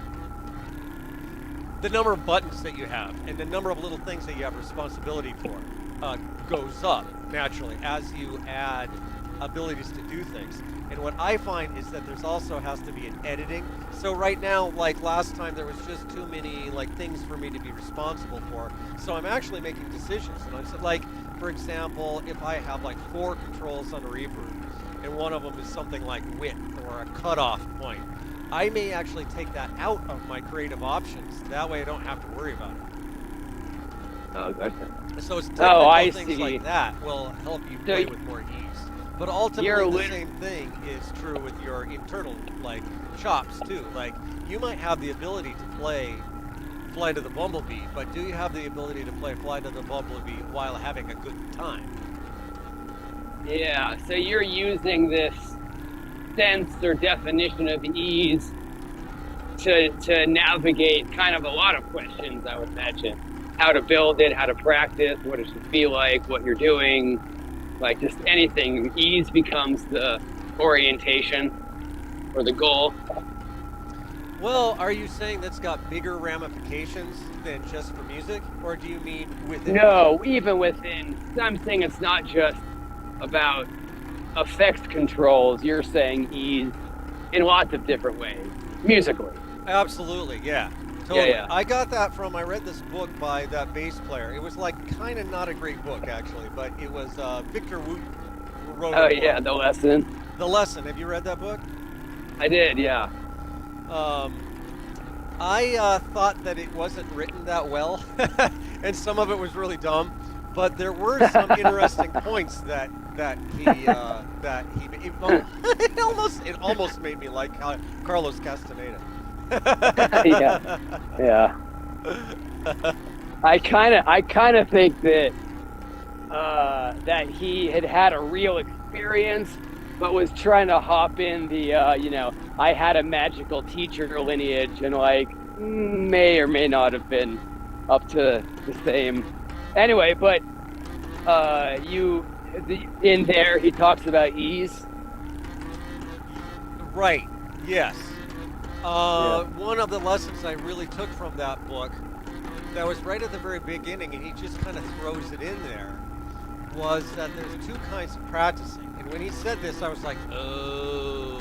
the number of buttons that you have and the number of little things that you have responsibility for goes up naturally as you add abilities to do things. And what I find is that there's also has to be an editing. So right now, like last time, there was just too many things for me to be responsible for. So I'm actually making decisions. And I said, like, for example, if I have 4 controls on a reverb, and one of them is something like width or a cutoff point, I may actually take that out of my creative options. That way I don't have to worry about it. Oh, gotcha. So it's technical things see. like that will help you play with more ease. But ultimately, the same thing is true with your internal, chops, too. Like, you might have the ability to play Flight of the Bumblebee, but do you have the ability to play Flight of the Bumblebee while having a good time? Yeah. So you're using this sense or definition of ease to navigate kind of a lot of questions, I would imagine. How to build it, how to practice, what it should feel like, what you're doing, like just anything. Ease becomes the orientation or the goal. Well, are you saying that's got bigger ramifications than just for music, or do you mean within music? No, even within, I'm saying it's not just about effects controls. You're saying ease in lots of different ways, musically. Absolutely, yeah, Yeah, totally. yeah. I got that from, I read this book by that bass player. It was like kind of not a great book, actually, but it was Victor Wooten who wrote a Oh, book. yeah, the lesson. The Lesson. Have you read that book? I did, yeah. Um, I thought that it wasn't written that well, and some of it was really dumb. But there were some interesting points it almost made me like Carlos Castaneda. Yeah, yeah. I kind of think that that he had a real experience, but was trying to hop in the I had a magical teacher lineage, and like may or may not have been up to the same. Anyway, but you in there he talks about ease. Right. Yes. Yeah, One of the lessons I really took from that book, that was right at the very beginning, and he just kind of throws it in there, was that there's two kinds of practicing. And when he said this, I was like, oh.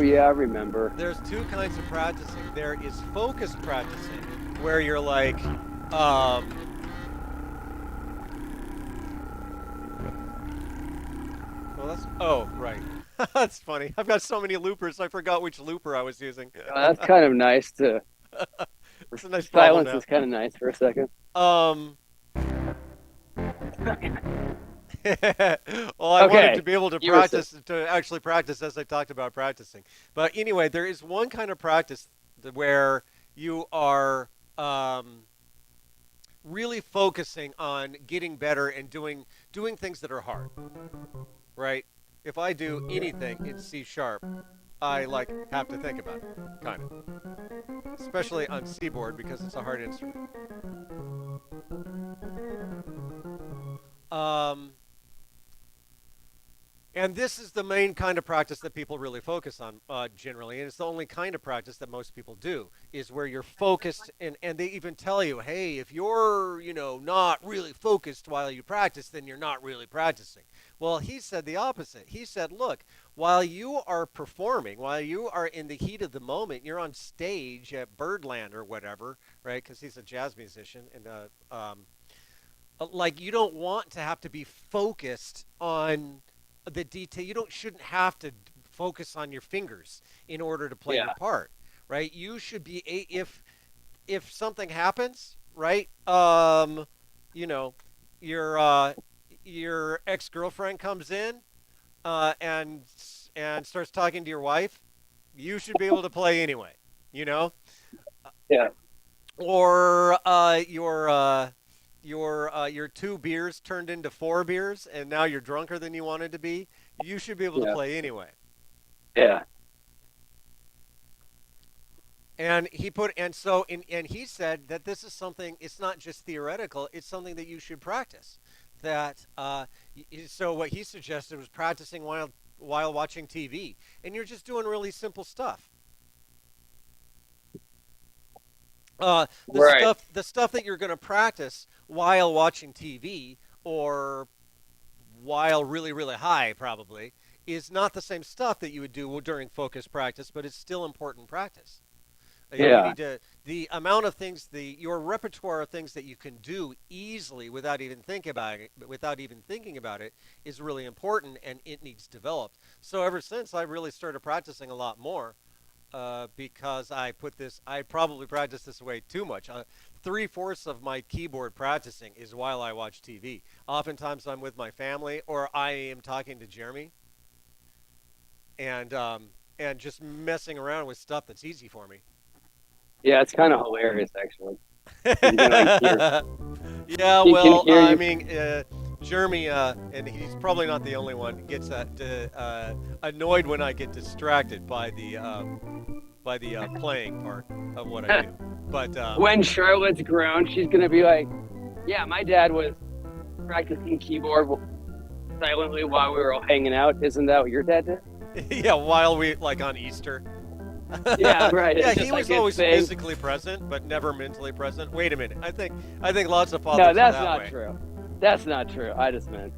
yeah, I remember. There's two kinds of practicing. There is focused practicing, where you're like, um, well, oh, right. That's funny. I've got so many loopers, I forgot which looper I was using. That's kind of nice to It's a nice problem silence to is kind of nice for a second. have. Well, I wanted to Okay, be able to you were saying. practice, to actually practice as I talked about practicing. But anyway, there is one kind of practice where you are really focusing on getting better and doing things that are hard, right? If I do anything in C sharp, I like have to think about it, kind of, especially on C-board because it's a hard instrument. Um, And this is the main kind of practice that people really focus on generally, and it's the only kind of practice that most people do is where you're focused, and they even tell you, hey, if you're not really focused while you practice, then you're not really practicing. Well, he said the opposite. He said, look, while you are performing, while you are in the heat of the moment, you're on stage at Birdland or whatever, right? Because he's a jazz musician, and like you don't want to have to be focused on the detail. You don't shouldn't have to focus on your fingers in order to play your Yeah, part, right? You should be if something happens, right? You know, your your ex-girlfriend comes in and starts talking to your wife. You should be able to play anyway, you know? yeah, Or your two beers turned into four beers and now you're drunker than you wanted to be, you should be able to yeah, play anyway. yeah, And he said that this is something, it's not just theoretical, it's something that you should practice. That so what he suggested was practicing while watching TV, and you're just doing really simple stuff. right. The stuff that you're going to practice while watching TV or while really high probably is not the same stuff that you would do during focus practice, but it's still important practice. You Yeah, need to the amount of things the your repertoire of things that you can do easily without even thinking about it is really important, and it needs developed. So ever since I really started practicing a lot more, because I probably practice this way too much. Three-fourths of my keyboard practicing is while I watch TV. Oftentimes I'm with my family or I am talking to Jeremy and just messing around with stuff that's easy for me. yeah. It's kind of hilarious actually. You can like hear Yeah, you can well, hear I you. mean, Jeremy, and he's probably not the only one, gets annoyed when I get distracted by the playing part of what I do. But When Charlotte's grown, she's gonna be like, "Yeah, my dad was practicing keyboard silently while we were all hanging out. Isn't that what your dad did?" yeah, while we like on Easter. Yeah, right. Yeah, It's he just was like his always thing. physically present, but never mentally present. Wait a minute. I think lots of fathers No, are that's that not way. true. That's not true. I just meant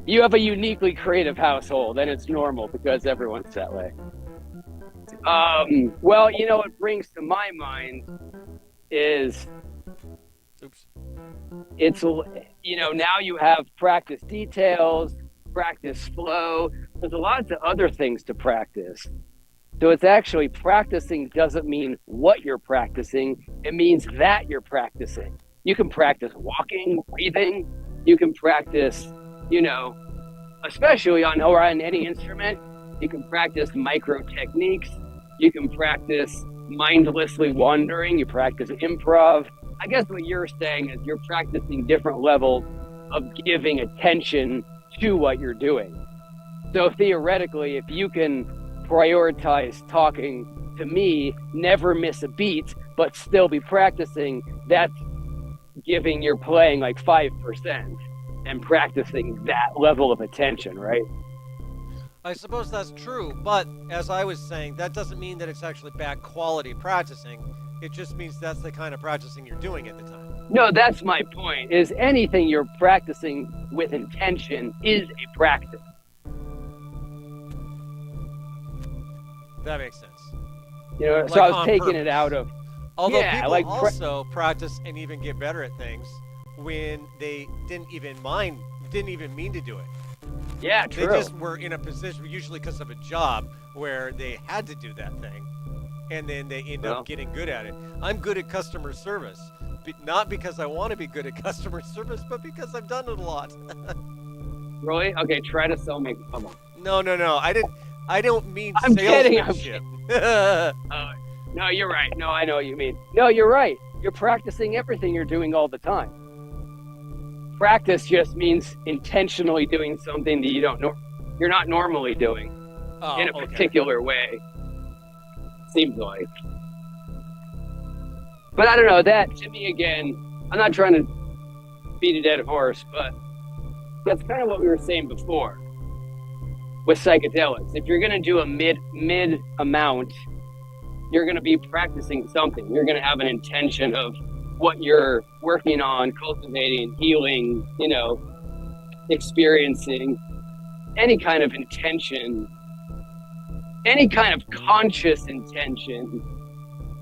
you have a uniquely creative household, and it's normal because everyone's that way. Well, what brings to my mind is Oops. it's now you have practice details, practice flow. There's a lot of other things to practice. So it's actually practicing doesn't mean what you're practicing. It means that you're practicing. You can practice walking, breathing. You can practice, especially on any instrument. You can practice micro techniques. You can practice mindlessly wandering. You practice improv. I guess what you're saying is you're practicing different levels of giving attention to what you're doing. So theoretically, if you can prioritize talking to me, never miss a beat, but still be practicing, that's giving your playing like 5% and practicing that level of attention, right? I suppose that's true, but as I was saying, that doesn't mean that it's actually bad quality practicing. It just means that's the kind of practicing you're doing at the time. No, that's my point, is anything you're practicing with intention is a practice. That makes sense. So I was on taking purpose. it out of, Although yeah, people like also practice and even get better at things when they didn't even mean to do it. yeah, They true. just were in a position, usually because of a job, where they had to do that thing, and then they end Well, up getting good at it. I'm good at customer service, not because I want to be good at customer service, but because I've done it a lot. really? Okay, try to sell me. Come on. No. I don't mean I'm kidding. I'm salesmanship. No, you're right. No, I know what you mean. No, you're right. You're practicing everything you're doing all the time. Practice just means intentionally doing something that you're not normally doing Oh, in a okay. particular way. Seems like. But I don't know, that to me again, I'm not trying to beat a dead horse, but that's kind of what we were saying before with psychedelics. If you're gonna do a mid amount, you're gonna be practicing something. You're gonna have an intention of what you're working on, cultivating, healing, experiencing. Any kind of intention, any kind of conscious intention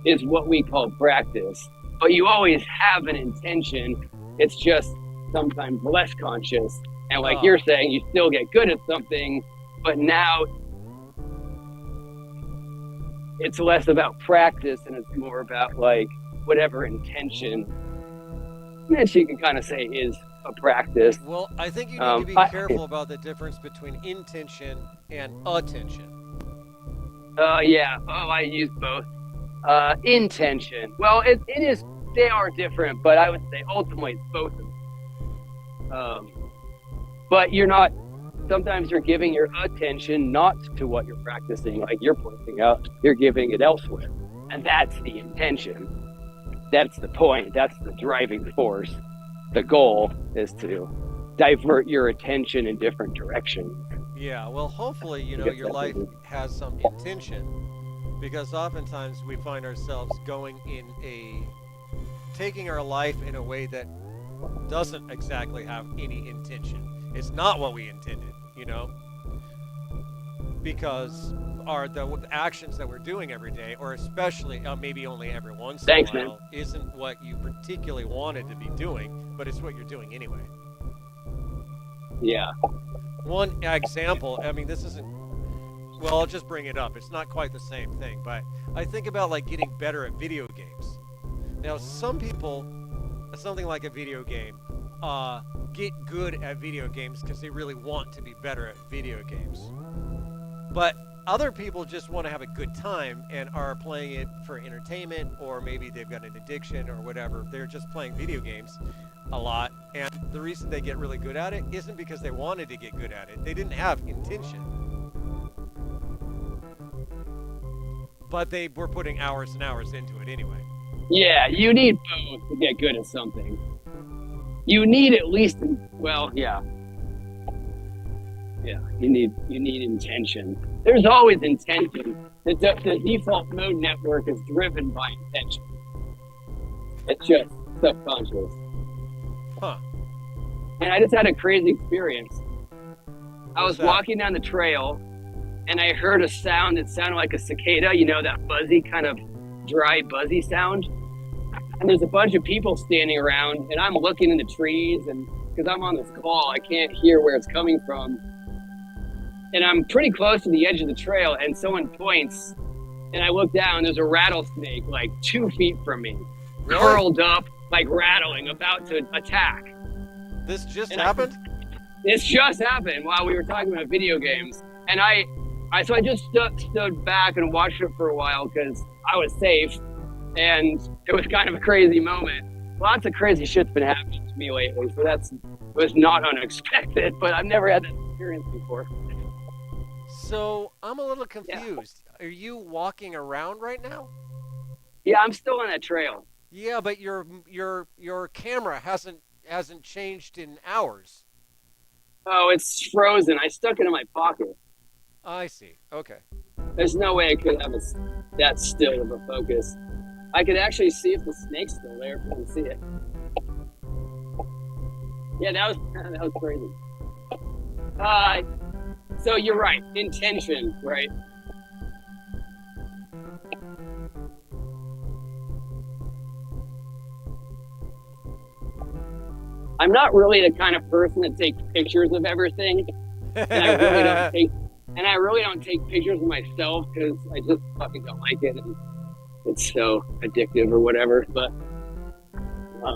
is what we call practice. But you always have an intention. It's just sometimes less conscious. And like you're saying, you still get good at something, but now it's less about practice and it's more about like whatever intention that you can kind of say is a practice. Well, I think you need to be careful about the difference between intention and attention. Yeah. Oh, I use both. Intention. Well, it is. They are different, but I would say ultimately it's both of them. But you're not. Sometimes you're giving your attention not to what you're practicing, like you're pointing out. You're giving it elsewhere, and that's the intention. That's the point. That's the driving force. The goal is to divert your attention in different directions. Yeah, well, hopefully, your life has some intention, because oftentimes we find ourselves taking our life in a way that doesn't exactly have any intention. It's not what we intended, because the actions that we're doing every day, or especially maybe only every once in a while, isn't what you particularly wanted to be doing, but it's what you're doing anyway. Yeah. One example, I mean, this isn't, well, I'll just bring it up. It's not quite the same thing, but I think about like getting better at video games. Now, some people, something like a video game, get good at video games because they really want to be better at video games. But other people just want to have a good time and are playing it for entertainment, or maybe they've got an addiction or whatever. They're just playing video games a lot. And the reason they get really good at it isn't because they wanted to get good at it. They didn't have intention. But they were putting hours and hours into it anyway. Yeah, you need both to get good at something. You need at least, well, yeah. Yeah, you need intention. There's always intention. The default mode network is driven by intention. It's just subconscious. Huh. And I just had a crazy experience. I was that? walking down the trail and I heard a sound that sounded like a cicada, you know, that buzzy kind of dry, buzzy sound. And there's a bunch of people standing around and I'm looking in the trees, and because I'm on this call, I can't hear where it's coming from. And I'm pretty close to the edge of the trail and someone points and I look down, there's a rattlesnake like 2 feet from me, Really? curled up, like rattling, about to attack. This just And happened? This just happened while we were talking about video games. And I just stood back and watched it for a while because I was safe. And it was kind of a crazy moment. Lots of crazy shit's been happening to me lately, so it was not unexpected, but I've never had that experience before. So I'm a little confused. Yeah. Are you walking around right now? Yeah, I'm still on that trail. Yeah, but your camera hasn't changed in hours. Oh, it's frozen. I stuck it in my pocket. I see. Okay. There's no way I could have that still of a focus. I could actually see if the snake's still there if you can see it. Yeah, that was crazy. So you're right. Intention, right? I'm not really the kind of person that takes pictures of everything, and I really don't take pictures of myself because I just fucking don't like it. And it's so addictive or whatever, but I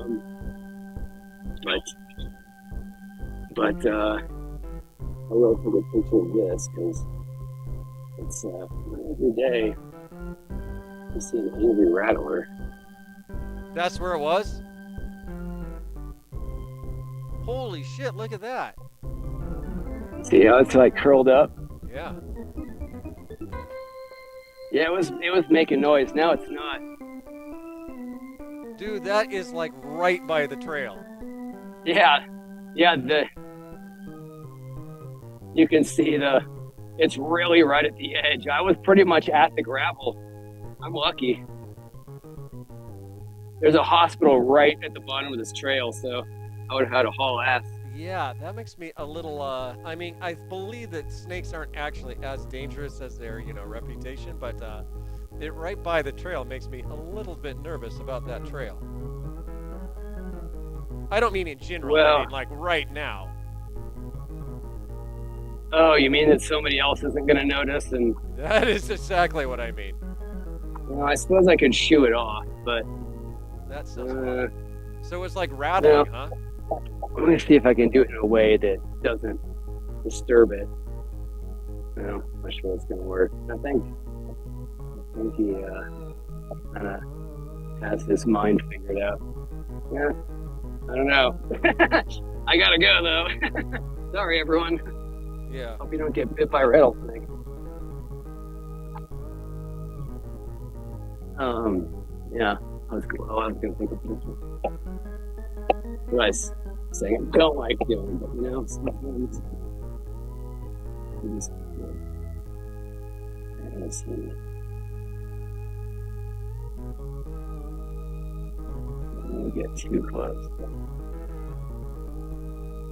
will take a picture of this because it's every day I see an angry rattler. That's where it was? Holy shit, look at that. See how it's like curled up? Yeah. Yeah, it was making noise. Now it's not. Dude, that is like right by the trail. Yeah. You can see it's really right at the edge. I was pretty much at the gravel. I'm lucky. There's a hospital right at the bottom of this trail, so I would have had to haul ass. Yeah, that makes me a little, I mean, I believe that snakes aren't actually as dangerous as their, reputation, but it right by the trail makes me a little bit nervous about that trail. I don't mean in general, I mean like right now. Oh, you mean that somebody else isn't going to notice? And that is exactly what I mean. Well, I suppose I could shoo it off, but that sounds so it's like rattling, huh? I'm going to see if I can do it in a way that doesn't disturb it. I'm not sure it's going to work. I think he kind of has his mind figured out. Yeah, I don't know. I got to go, though. Sorry, everyone. Yeah. Hope you don't get bit by a rattlesnake. Yeah, I was going to take a picture. Nice. Saying I don't like doing, but sometimes it's I don't get too close.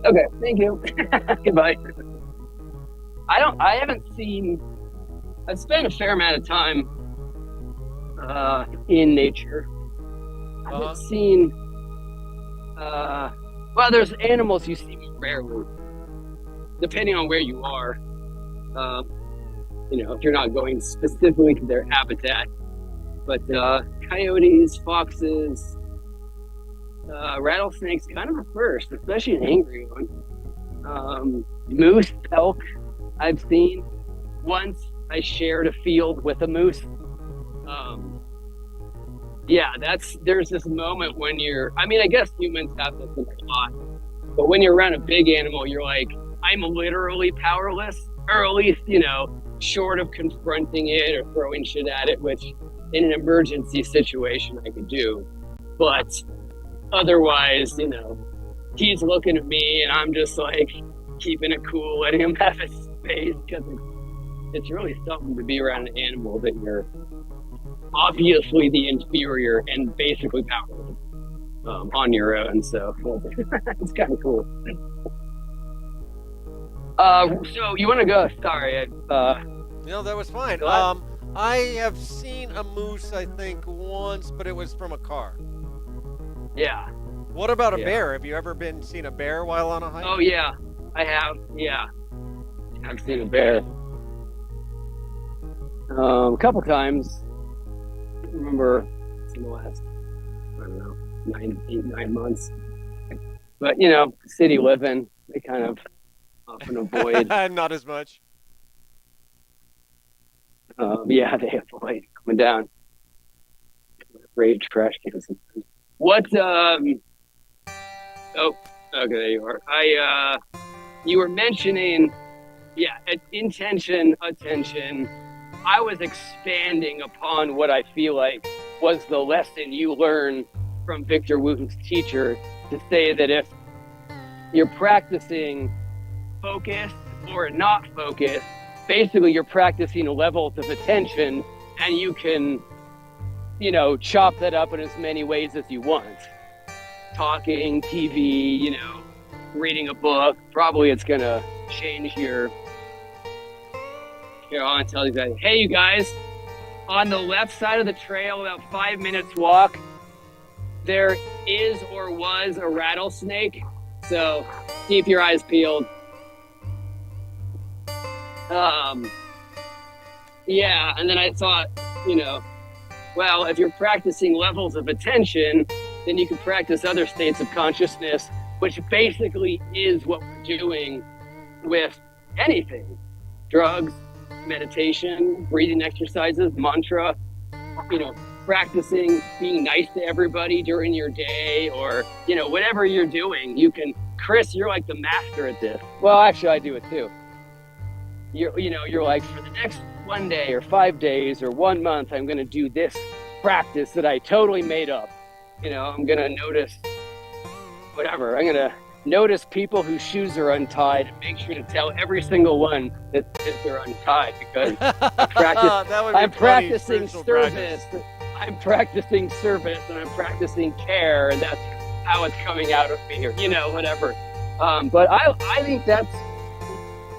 Okay, thank you. Goodbye. I've spent a fair amount of time in nature. I haven't seen well, there's animals you see rarely, depending on where you are. If you're not going specifically to their habitat. But coyotes, foxes, rattlesnakes, kind of a first, especially an angry one. Moose, elk, I've seen once. I shared a field with a moose. Um, yeah, there's this moment when I mean, I guess humans have this a lot, but when you're around a big animal, you're like, I'm literally powerless, or at least, short of confronting it or throwing shit at it, which in an emergency situation I could do. But otherwise, he's looking at me and I'm just like keeping it cool, letting him have his space, because it's really something to be around an animal that you're obviously the inferior and basically powerless on your own. So it's kind of cool. So you want to go? Sorry. That was fine. I have seen a moose, I think, once, but it was from a car. Yeah. What about a bear? Have you ever seen a bear while on a hike? Oh, yeah. I have. Yeah. I've seen a bear. A couple times. I don't remember in the last, I don't know, 9 months. But, city living, they kind of often avoid. Not as much. Yeah, they avoid coming down. Great trash cans. What? Oh, okay, there you are. You were mentioning, intention, attention. I was expanding upon what I feel like was the lesson you learned from Victor Wooten's teacher, to say that if you're practicing focus or not focus, basically you're practicing levels of attention, and you can, chop that up in as many ways as you want. Talking, TV, reading a book. Probably it's going to change your... Here, I want to tell you guys. Hey, you guys, on the left side of the trail, about 5 minutes walk, there is or was a rattlesnake. So keep your eyes peeled. Yeah, and then I thought, well, if you're practicing levels of attention, then you can practice other states of consciousness, which basically is what we're doing with anything. Drugs, meditation, breathing exercises, mantra, practicing being nice to everybody during your day, or, whatever you're doing. Chris, you're like the master at this. Well, actually, I do it too. You're like, for the next 1 day or 5 days or 1 month, I'm going to do this practice that I totally made up. I'm going to notice whatever. I'm going to notice people whose shoes are untied and make sure to tell every single one that they're untied, because I'm practicing service. I'm practicing service, and I'm practicing care, and that's how it's coming out of me, or, whatever. But I think that's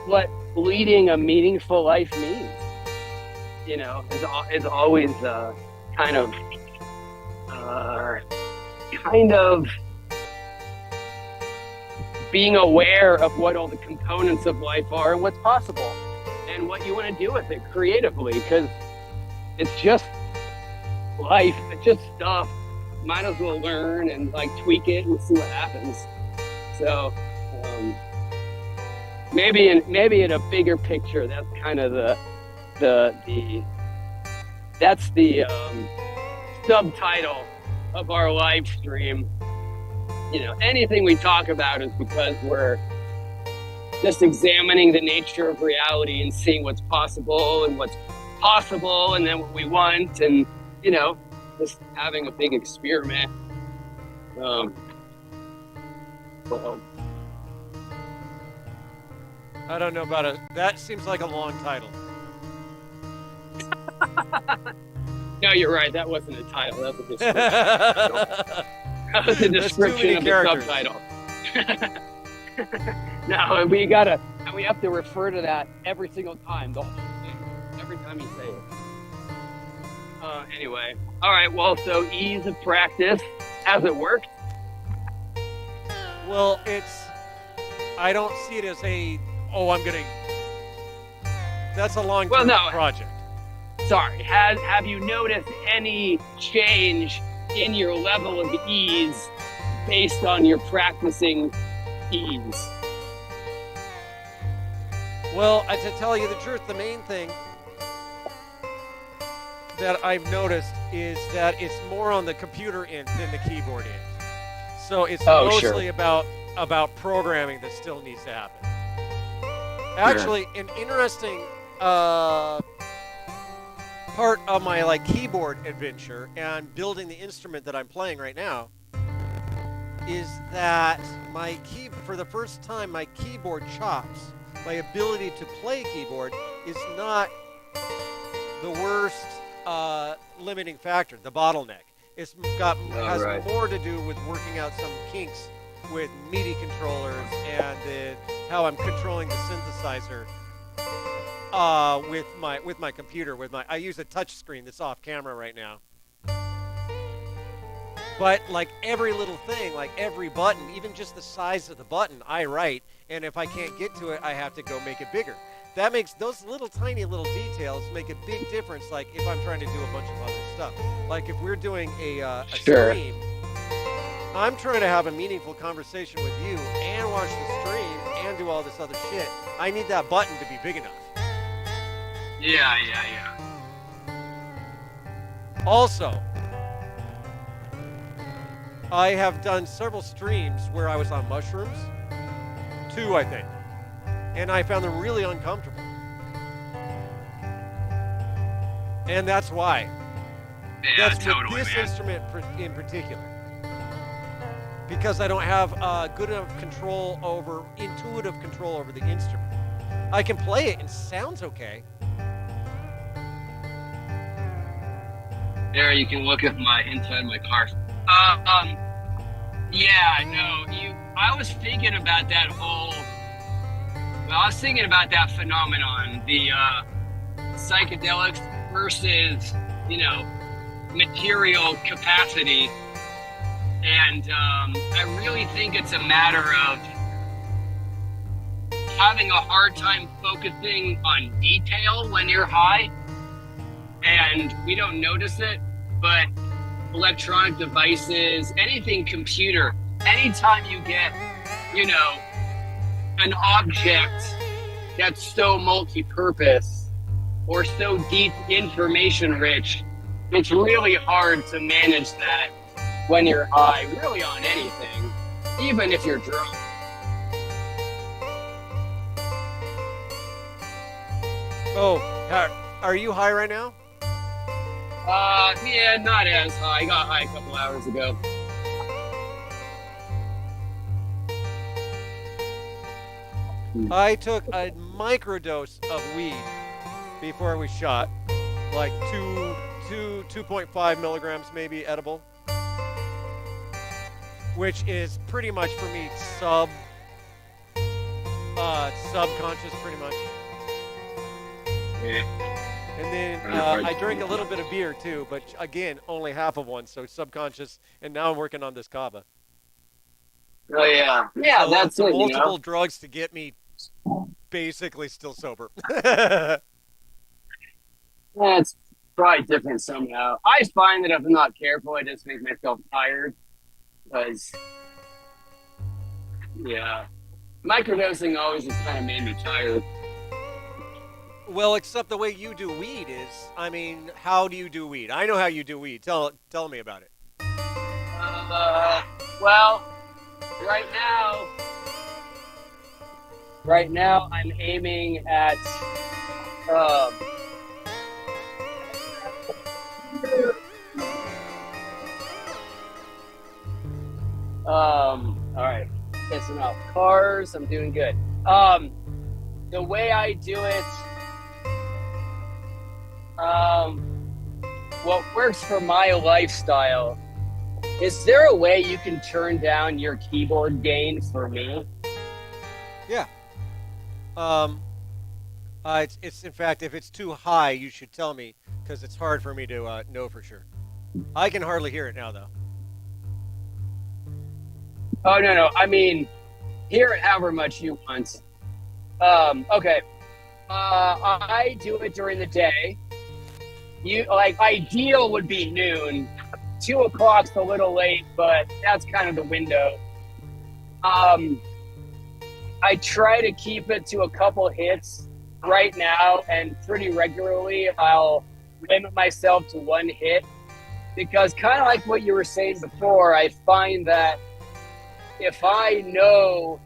what leading a meaningful life means, is always kind of being aware of what all the components of life are and what's possible and what you want to do with it creatively, because it's just life, it's just stuff. Might as well learn and tweak it and see what happens. So maybe in a bigger picture, that's kind of the subtitle of our live stream. Anything we talk about is because we're just examining the nature of reality and seeing what's possible and then what we want, and just having a big experiment. I don't know about it. That seems like a long title. No, you're right. That wasn't a title. That was a description. That was a description of the subtitle. No, we have to refer to that every single time, the whole thing, every time you say it. Anyway, all right. Well, so ease of practice. Has it worked? Well, I don't see it as that's a long-term project. Sorry. Have you noticed any change in your level of ease based on your practicing ease? Well, to tell you the truth, the main thing that I've noticed is that it's more on the computer end than the keyboard end. So it's Oh, mostly sure. about programming that still needs to happen. Sure. Actually, an interesting part of my like keyboard adventure and building the instrument that I'm playing right now is that for the first time my keyboard chops, my ability to play keyboard is not the worst limiting factor, the bottleneck. It's got All has right. more to do with working out some kinks with MIDI controllers and how I'm controlling the synthesizer with my computer. I use a touch screen that's off camera right now. But like every little thing, like every button, even just the size of the button, I write, and if I can't get to it, I have to go make it bigger. That makes those little tiny little details make a big difference. Like if I'm trying to do a bunch of other stuff, like if we're doing a Sure. stream, I'm trying to have a meaningful conversation with you and watch the stream and do all this other shit. I need that button to be big enough. Yeah, yeah, Also, I have done several streams where I was on mushrooms, 2 I think, and I found them really uncomfortable. And that's why. yeah. Yeah, That's with totally, this man. instrument in particular. Because I don't have good enough intuitive control over the instrument. I can play it and it sounds okay. There, you can look at my inside my car. Yeah, no, I was thinking about that whole. Well, I was thinking about that phenomenon, the psychedelics versus, material capacity, and I really think it's a matter of having a hard time focusing on detail when you're high, and we don't notice it, but electronic devices, anything computer, anytime you get, an object that's so multi-purpose or so deep information rich, it's really hard to manage that when you're high, really on anything, even if you're drunk. Oh, are you high right now? Yeah, not as high. I got high a couple hours ago. I took a microdose of weed before we shot, like 2.5 milligrams maybe edible, which is pretty much for me subconscious pretty much. Yeah. And then I drank a little bit of beer too, but again, only half of one, so subconscious. And now I'm working on this kava. Oh yeah, yeah. So That's it. multiple drugs to get me basically still sober. Yeah, it's probably different somehow. I find that if I'm not careful, I just make myself tired. Because yeah, microdosing always just kind of made me tired. Well, except the way you do weed is, I mean, how do you do weed? I know how you do weed. Tell me about it. Uh, well, right now, I'm aiming at. Um, all right, pissing off cars. I'm doing good. The way I do it, what works for my lifestyle. Is there a way you can turn down your keyboard gain for me? Yeah. It's in fact, if it's too high, you should tell me because it's hard for me to know for sure. I can hardly hear it now, though. Oh no, I mean, hear it however much you want. Okay. I do it during the day. Ideal would be noon. 2 o'clock's a little late, but that's kind of the window. I try to keep it to a couple hits right now, and pretty regularly I'll limit myself to one hit, because kind of like what you were saying before, I find that if I know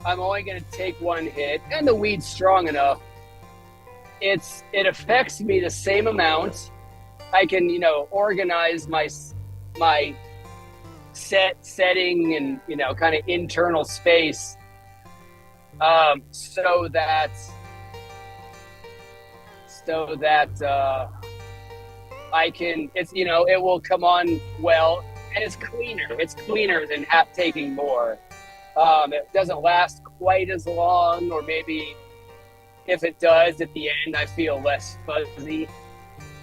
I'm only going to take one hit and the weed's strong enough, it affects me the same amount. I can, organize my setting and, kind of internal space, so that I can, it will come on well, and it's cleaner. It's cleaner than taking more. It doesn't last quite as long, or maybe if it does, at the end, I feel less fuzzy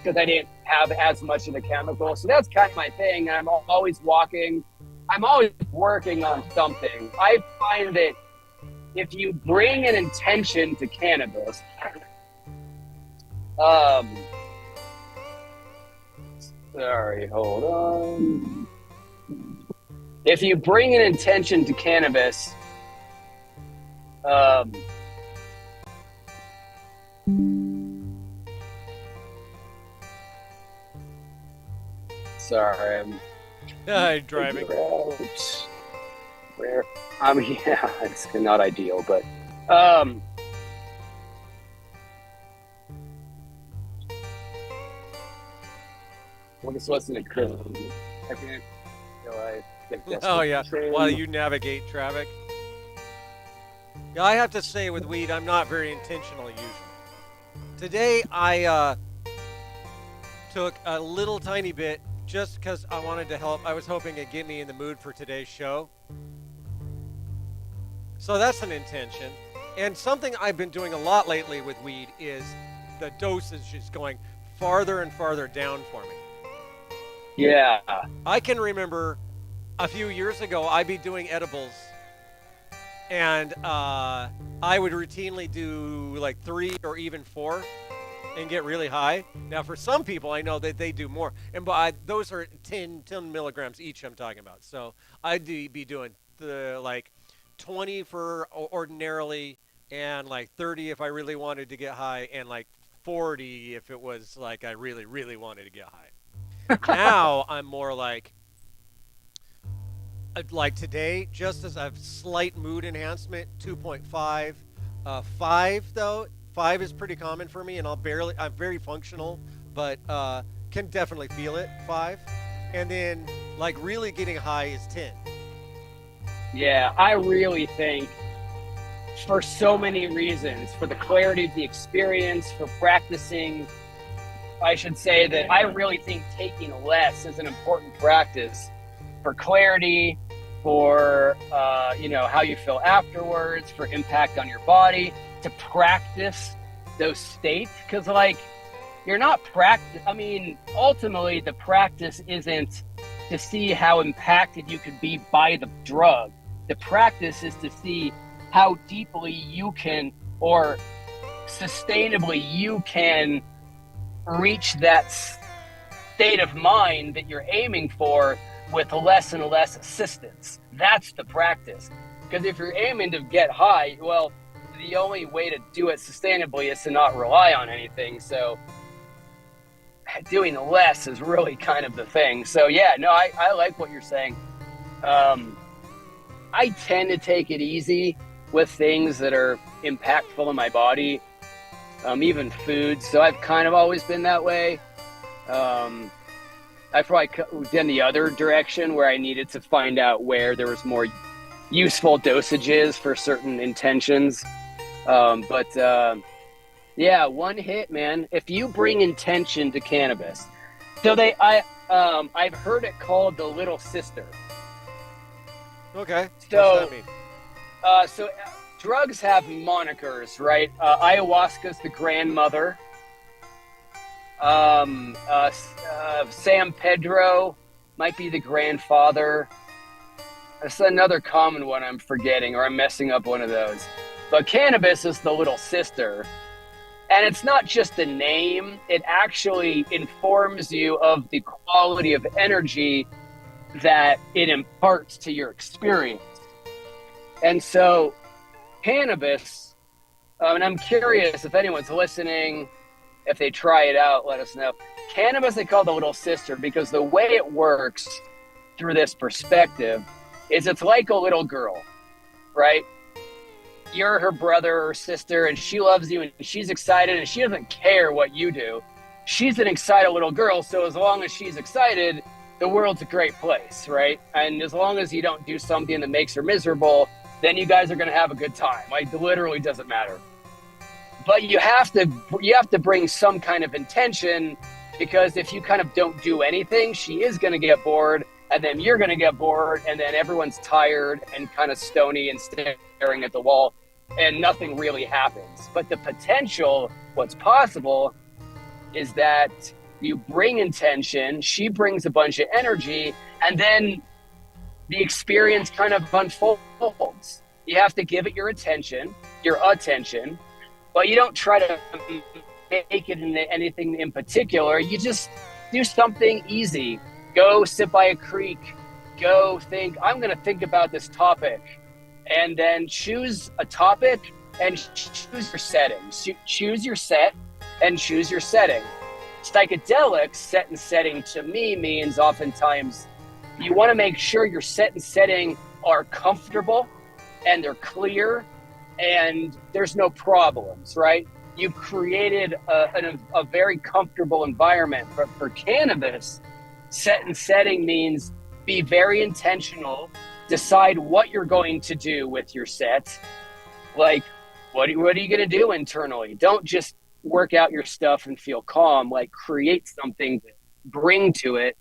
because I didn't have as much of the chemical. So that's kind of my thing. I'm always walking. I'm always working on something. I find that if you bring an intention to cannabis, sorry, hold on. If you bring an intention to cannabis, sorry, I'm driving. Where? Yeah, it's not ideal, but we'll just listen to Chris. I can't. Oh yeah, while you navigate traffic. Yeah, I have to say with weed, I'm not very intentional usually. Today I took a little tiny bit just because I wanted to help. I was hoping it'd get me in the mood for today's show. So that's an intention. And something I've been doing a lot lately with weed is the dosage is going farther and farther down for me. Yeah. I can remember a few years ago, I'd be doing edibles, and I would routinely do like 3 or even 4 and get really high. Now, for some people, I know that they do more. And those are 10 milligrams each I'm talking about. So I'd be doing the like 20 for ordinarily, and like 30 if I really wanted to get high, and like 40 if it was like I really, really wanted to get high. Now I'm more like today, just as a slight mood enhancement, 2.5. 5 though, 5 is pretty common for me, and I'm very functional, but can definitely feel it, 5. And then like really getting high is 10. Yeah, I really think, for so many reasons, for the clarity of the experience, for practicing, I should say that I really think taking less is an important practice for clarity, for how you feel afterwards, for impact on your body, to practice those states. Because you're not ultimately the practice isn't to see how impacted you could be by the drug. The practice is to see how deeply you can, or sustainably you can, reach that state of mind that you're aiming for with less and less assistance. That's the practice. Because if you're aiming to get high, well, the only way to do it sustainably is to not rely on anything. So doing less is really kind of the thing. So yeah, no, I like what you're saying. I tend to take it easy with things that are impactful in my body, even food. So I've kind of always been that way. I probably done the other direction where I needed to find out where there was more useful dosages for certain intentions. Yeah, one hit, man. If you bring intention to cannabis, so I've heard it called the little sister. Okay. So, what's that mean? Drugs have monikers, right? Ayahuasca's the grandmother. San Pedro might be the grandfather. That's another common one I'm forgetting, or I'm messing up one of those. But cannabis is the little sister. And it's not just a name, it actually informs you of the quality of energy that it imparts to your experience. And so cannabis, and I'm curious if anyone's listening, if they try it out, let us know. cannabis they call the little sister because the way it works through this perspective is it's like a little girl, right? You're her brother or sister and she loves you and she's excited and she doesn't care what you do. She's an excited little girl, so as long as she's excited, the world's a great place, right? And as long as you don't do something that makes her miserable, then you guys are going to have a good time. Like, it literally doesn't matter. But you have to bring some kind of intention, because if you kind of don't do anything, she is going to get bored, and then you're going to get bored, and then everyone's tired and kind of stony and staring at the wall, and nothing really happens. But the potential, what's possible, is that you bring intention, she brings a bunch of energy, and then the experience kind of unfolds. You have to give it your attention, but you don't try to make it into anything in particular. You just do something easy. Go sit by a creek. Go think, I'm going to think about this topic. And then choose a topic and choose your setting. Choose your set and choose your setting. Psychedelics, set and setting, to me means oftentimes you want to make sure your set and setting are comfortable and they're clear and there's no problems, right? You've created a very comfortable environment. But for cannabis, set and setting means be very intentional, decide what you're going to do with your set. Like, what are you going to do internally? Don't just work out your stuff and feel calm. Like, create something to bring to it.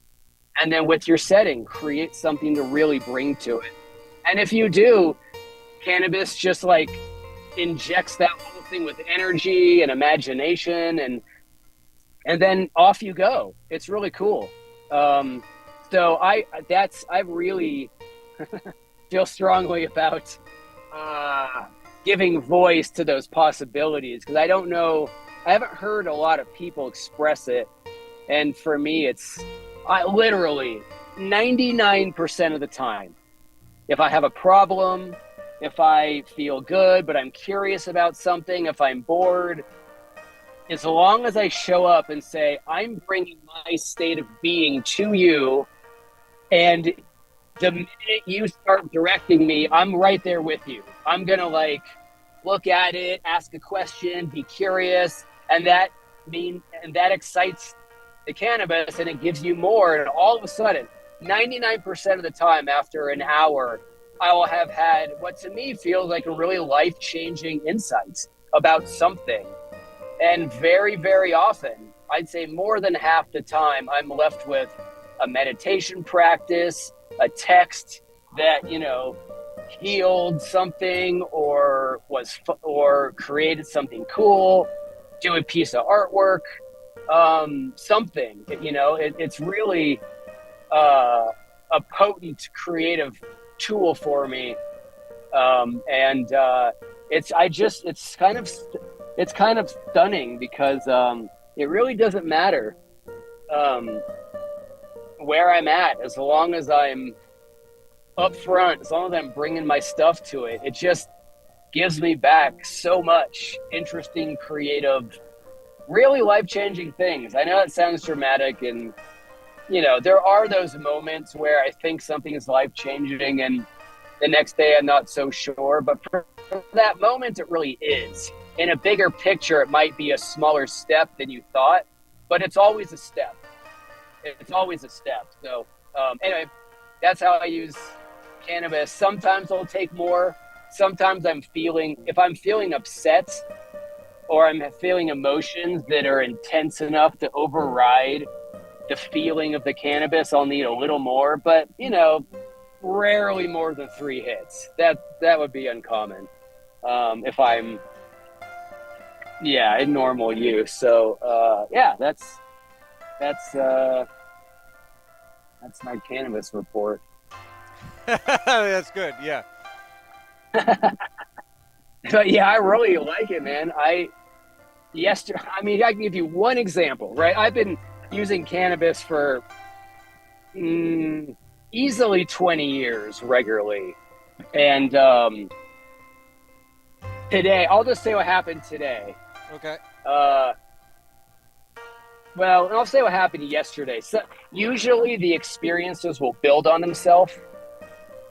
And then with your setting, create something to really bring to it. And if you do, cannabis just like injects that whole thing with energy and imagination, and then off you go. It's really cool. So I really feel strongly about giving voice to those possibilities, because I haven't heard a lot of people express it. And for me, I literally 99% of the time, if I have a problem, if I feel good, but I'm curious about something, if I'm bored, as long as I show up and say, I'm bringing my state of being to you, and the minute you start directing me, I'm right there with you. I'm going to look at it, ask a question, be curious, and that excites the cannabis and it gives you more. And all of a sudden, 99% of the time after an hour, I will have had what to me feels like a really life-changing insight about something. And very, very often, I'd say more than half the time, I'm left with a meditation practice, a text that, healed something or created something cool, do a piece of artwork, something, it's really a potent creative tool for me. It's kind of stunning, because it really doesn't matter where I'm at, as long as I'm up front, as long as I'm bringing my stuff to it. It just gives me back so much interesting, creative, really life-changing things. I know it sounds dramatic, and there are those moments where I think something is life-changing and the next day I'm not so sure, but for that moment it really is. In a bigger picture, it might be a smaller step than you thought, but it's always a step. So anyway, that's how I use cannabis. Sometimes I'll take more. Sometimes if I'm feeling upset or I'm feeling emotions that are intense enough to override the feeling of the cannabis, I'll need a little more, but rarely more than 3 hits. That would be uncommon if I'm in normal use. So that's my cannabis report. That's good. Yeah. But yeah, I really like it, man. I can give you one example, right? I've been using cannabis for easily 20 years regularly. And today, I'll just say what happened today. Okay. Well, I'll say what happened yesterday. So usually the experiences will build on themselves.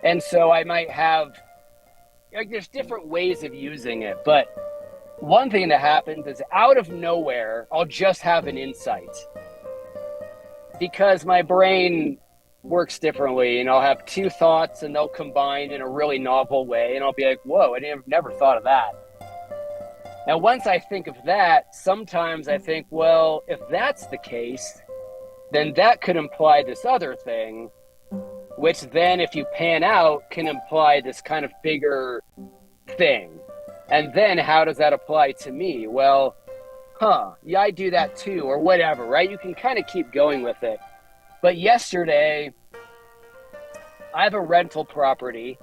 And so I might have, like, there's different ways of using it. But one thing that happens is out of nowhere, I'll just have an insight because my brain works differently. And I'll have two thoughts and they'll combine in a really novel way. And I'll be like, whoa, never thought of that. Now, once I think of that, sometimes I think, well, if that's the case, then that could imply this other thing, which then, if you pan out, can imply this kind of bigger thing. And then how does that apply to me? Well, yeah, I do that too, or whatever, right? You can kind of keep going with it. But yesterday, I have a rental property,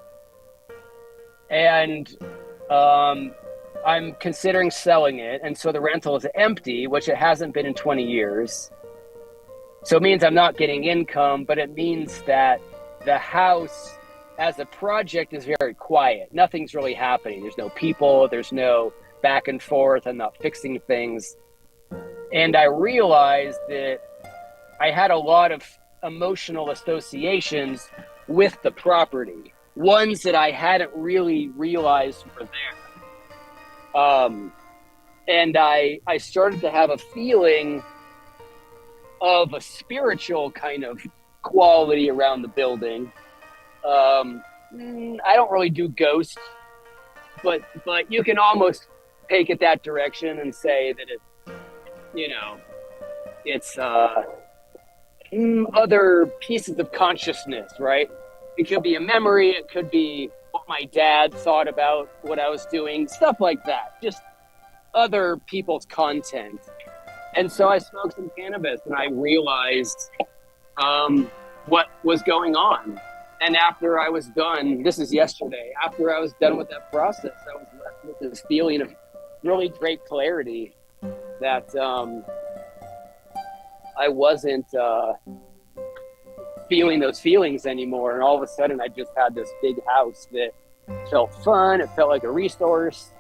and I'm considering selling it. And so the rental is empty, which it hasn't been in 20 years. So it means I'm not getting income, but it means that the house as a project is very quiet. Nothing's really happening. There's no people, there's no back and forth. I'm not fixing things. And I realized that I had a lot of emotional associations with the property, ones that I hadn't really realized were there. And I started to have a feeling of a spiritual kind of quality around the building. I don't really do ghosts, but you can almost take it that direction and say that it's other pieces of consciousness, right? It could be a memory, it could be what my dad thought about what I was doing, stuff like that, just other people's content. And so I smoked some cannabis and I realized what was going on. And after I was done, this is yesterday, after I was done with that process, I was left with this feeling of really great clarity that I wasn't feeling those feelings anymore. And all of a sudden I just had this big house that felt fun. It felt like a resource.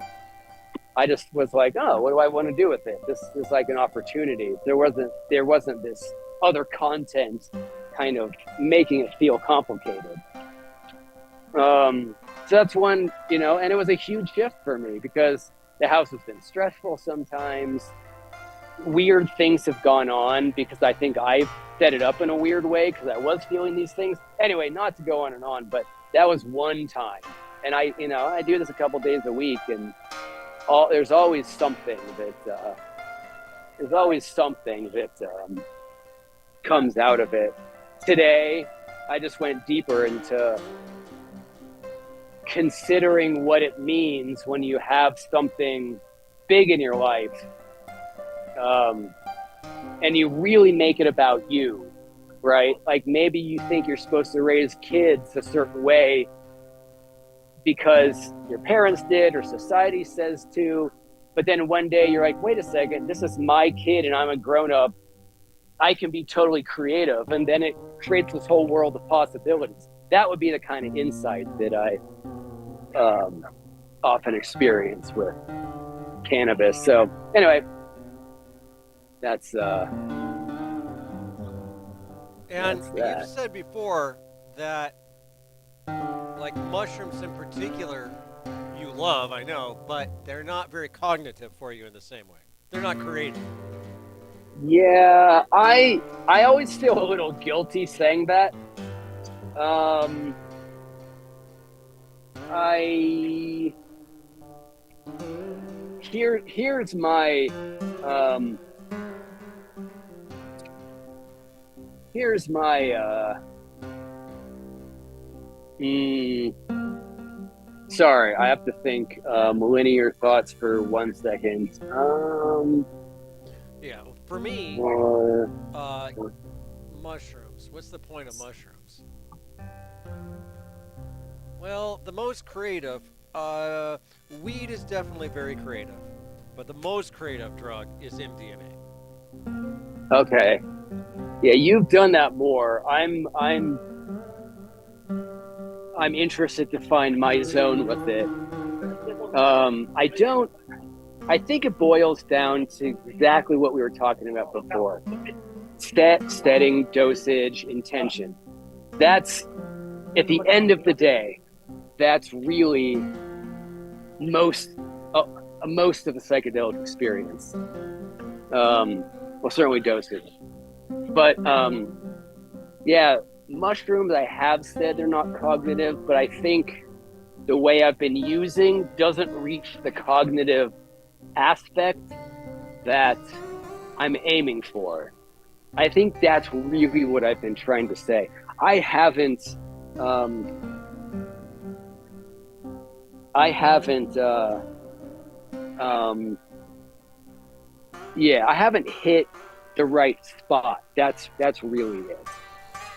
I just was like, oh, what do I want to do with it? This is like an opportunity. There wasn't this other content kind of making it feel complicated. So that's one, and it was a huge shift for me because the house has been stressful sometimes. Weird things have gone on because I think I've set it up in a weird way because I was feeling these things. Anyway, not to go on, but that was one time. And I do this a couple days a week, and there's always something that comes out of it. Today, I just went deeper into considering what it means when you have something big in your life, and you really make it about you, right? Like maybe you think you're supposed to raise kids a certain way because your parents did or society says to, but then one day you're like, wait a second, this is my kid and I'm a grown-up. I can be totally creative, and then it creates this whole world of possibilities. That would be the kind of insight that I often experience with cannabis. So anyway, that's and that. You said before that, like mushrooms in particular, you love, I know, but they're not very cognitive for you in the same way. They're not creative. Yeah, I always feel a little guilty saying that. Here's my sorry, I have to think linear thoughts for 1 second. Yeah, for me, mushrooms. What's the point of mushrooms? Well, the most creative, weed is definitely very creative, but the most creative drug is MDMA. Okay. Yeah, you've done that more. I'm interested to find my zone with it. I don't I think it boils down to exactly what we were talking about before. Setting, dosage, intention. That's at the end of the day, that's really most uh, most of the psychedelic experience. Well, certainly dosage, but yeah, mushrooms. I have said they're not cognitive, but I think the way I've been using doesn't reach the cognitive aspect that I'm aiming for. I think that's really what I've been trying to say. I haven't, um, I haven't, um, yeah, I haven't hit the right spot. That's really it.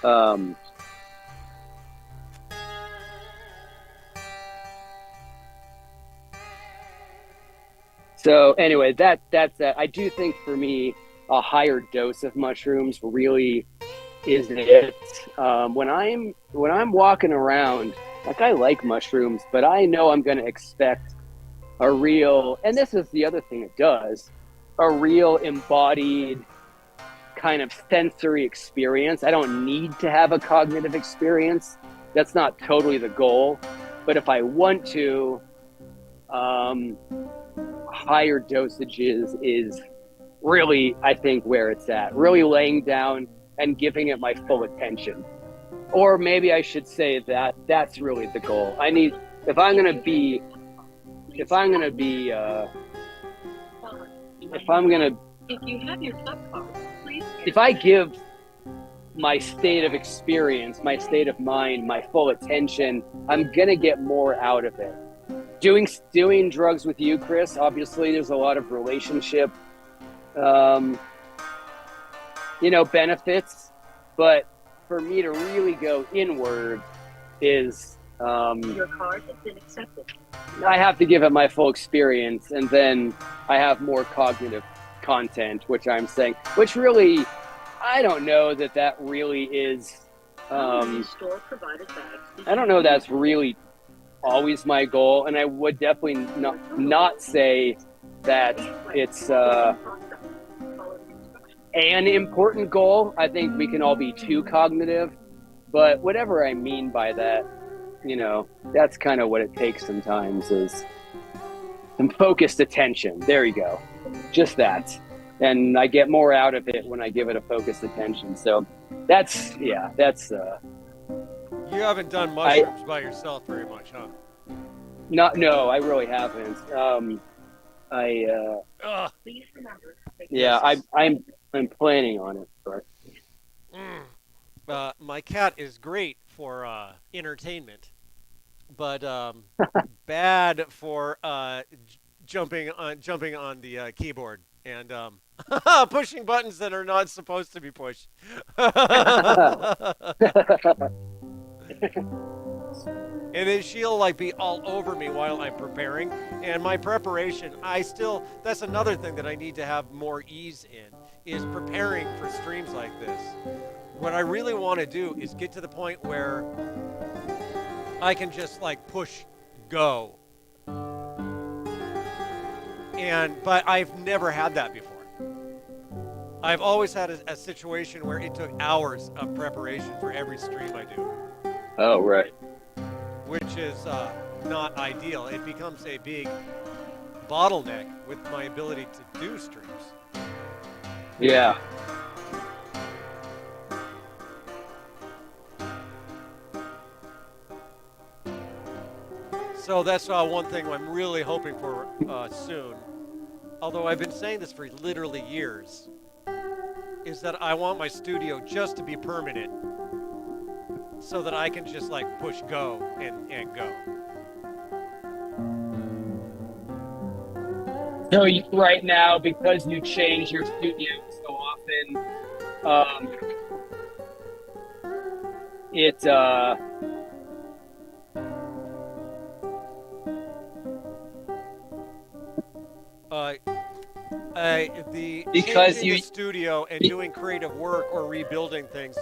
Um, so anyway, that's that. I do think for me, a higher dose of mushrooms really is it. When I'm walking around, like I like mushrooms, but I know I'm going to expect a real, and this is the other thing it does, a real embodied kind of sensory experience. I don't need to have a cognitive experience. That's not totally the goal. But if I want to, um, higher dosages is really, I think, where it's at. Really laying down and giving it my full attention. Or maybe I should say that that's really the goal. I need, if I'm going to be, if I'm going to be, if I'm going to, if you have your club card, please. If I give my state of experience, my state of mind, my full attention, I'm going to get more out of it. Doing drugs with you, Chris, obviously there's a lot of relationship, um, benefits, but for me to really go inward is, your card has been accepted. I have to give it my full experience, and then I have more cognitive content, which I'm saying, which really, I don't know that really is. Store provided bags. I don't know that's really always my goal, and I would definitely not say that it's an important goal. I think we can all be too cognitive, but whatever I mean by that, that's kind of what it takes sometimes is some focused attention. There you go. Just that. And I get more out of it when I give it a focused attention. So that's, yeah, that's, You haven't done mushrooms by yourself very much, huh? No, I really haven't. Yeah, I'm planning on it, but my cat is great for entertainment, but bad for jumping on the keyboard and pushing buttons that are not supposed to be pushed. And then she'll like be all over me while I'm preparing. And my preparation, that's another thing that I need to have more ease in, is preparing for streams like this. What I really want to do is get to the point where I can just like push go. But I've never had that before. I've always had a situation where it took hours of preparation for every stream I do. Oh, right. Which is not ideal. It becomes a big bottleneck with my ability to do streams. Yeah. So that's one thing I'm really hoping for soon. Although I've been saying this for literally years, is that I want my studio just to be permanent so that I can just like push go and go. So right now, because you change your studio so often, it the because changing the studio and doing creative work or rebuilding things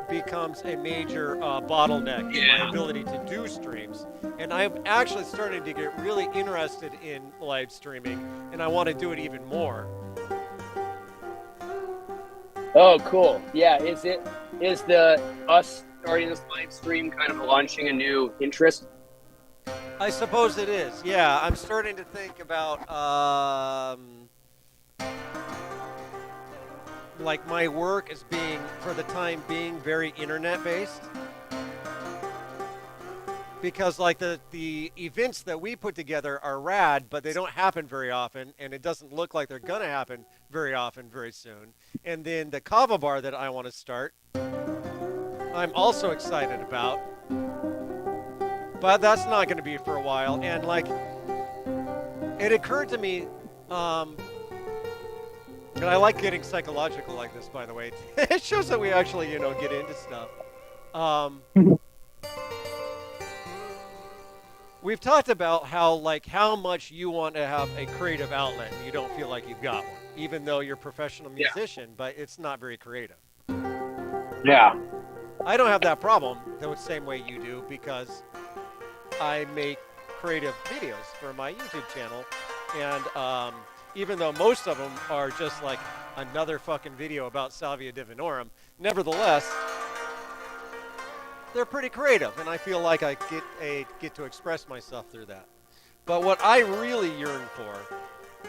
becomes a major bottleneck in my Yeah. ability to do streams. And I'm actually starting to get really interested in live streaming, and I want to do it even more. Oh, cool. Yeah. Is the us starting this live stream kind of launching a new interest? I suppose it is. Yeah, I'm starting to think about like my work as being, for the time being, very internet based. Because like the events that we put together are rad, but they don't happen very often, and it doesn't look like they're gonna happen very often very soon. And then the Kava bar that I want to start, I'm also excited about, but that's not going to be for a while. And like, it occurred to me, and I like getting psychological like this, by the way. It shows that we actually, get into stuff. Um, we've talked about how much you want to have a creative outlet and you don't feel like you've got one, even though you're a professional musician, but it's not very creative. Yeah. I don't have that problem the same way you do, because I make creative videos for my YouTube channel, and even though most of them are just like another fucking video about Salvia divinorum, nevertheless, they're pretty creative, and I feel like I get to express myself through that. But what I really yearn for,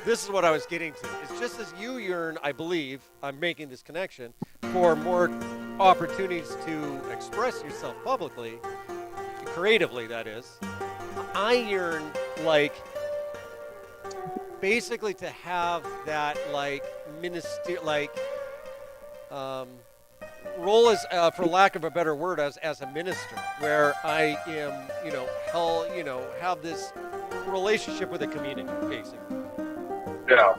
this is what I was getting to, is just as you yearn, I believe, I'm making this connection, for more opportunities to express yourself publicly, creatively, that is. I yearn, like, basically to have that, like, role as, for lack of a better word, as a minister, where I am, have this relationship with the community, basically. Yeah.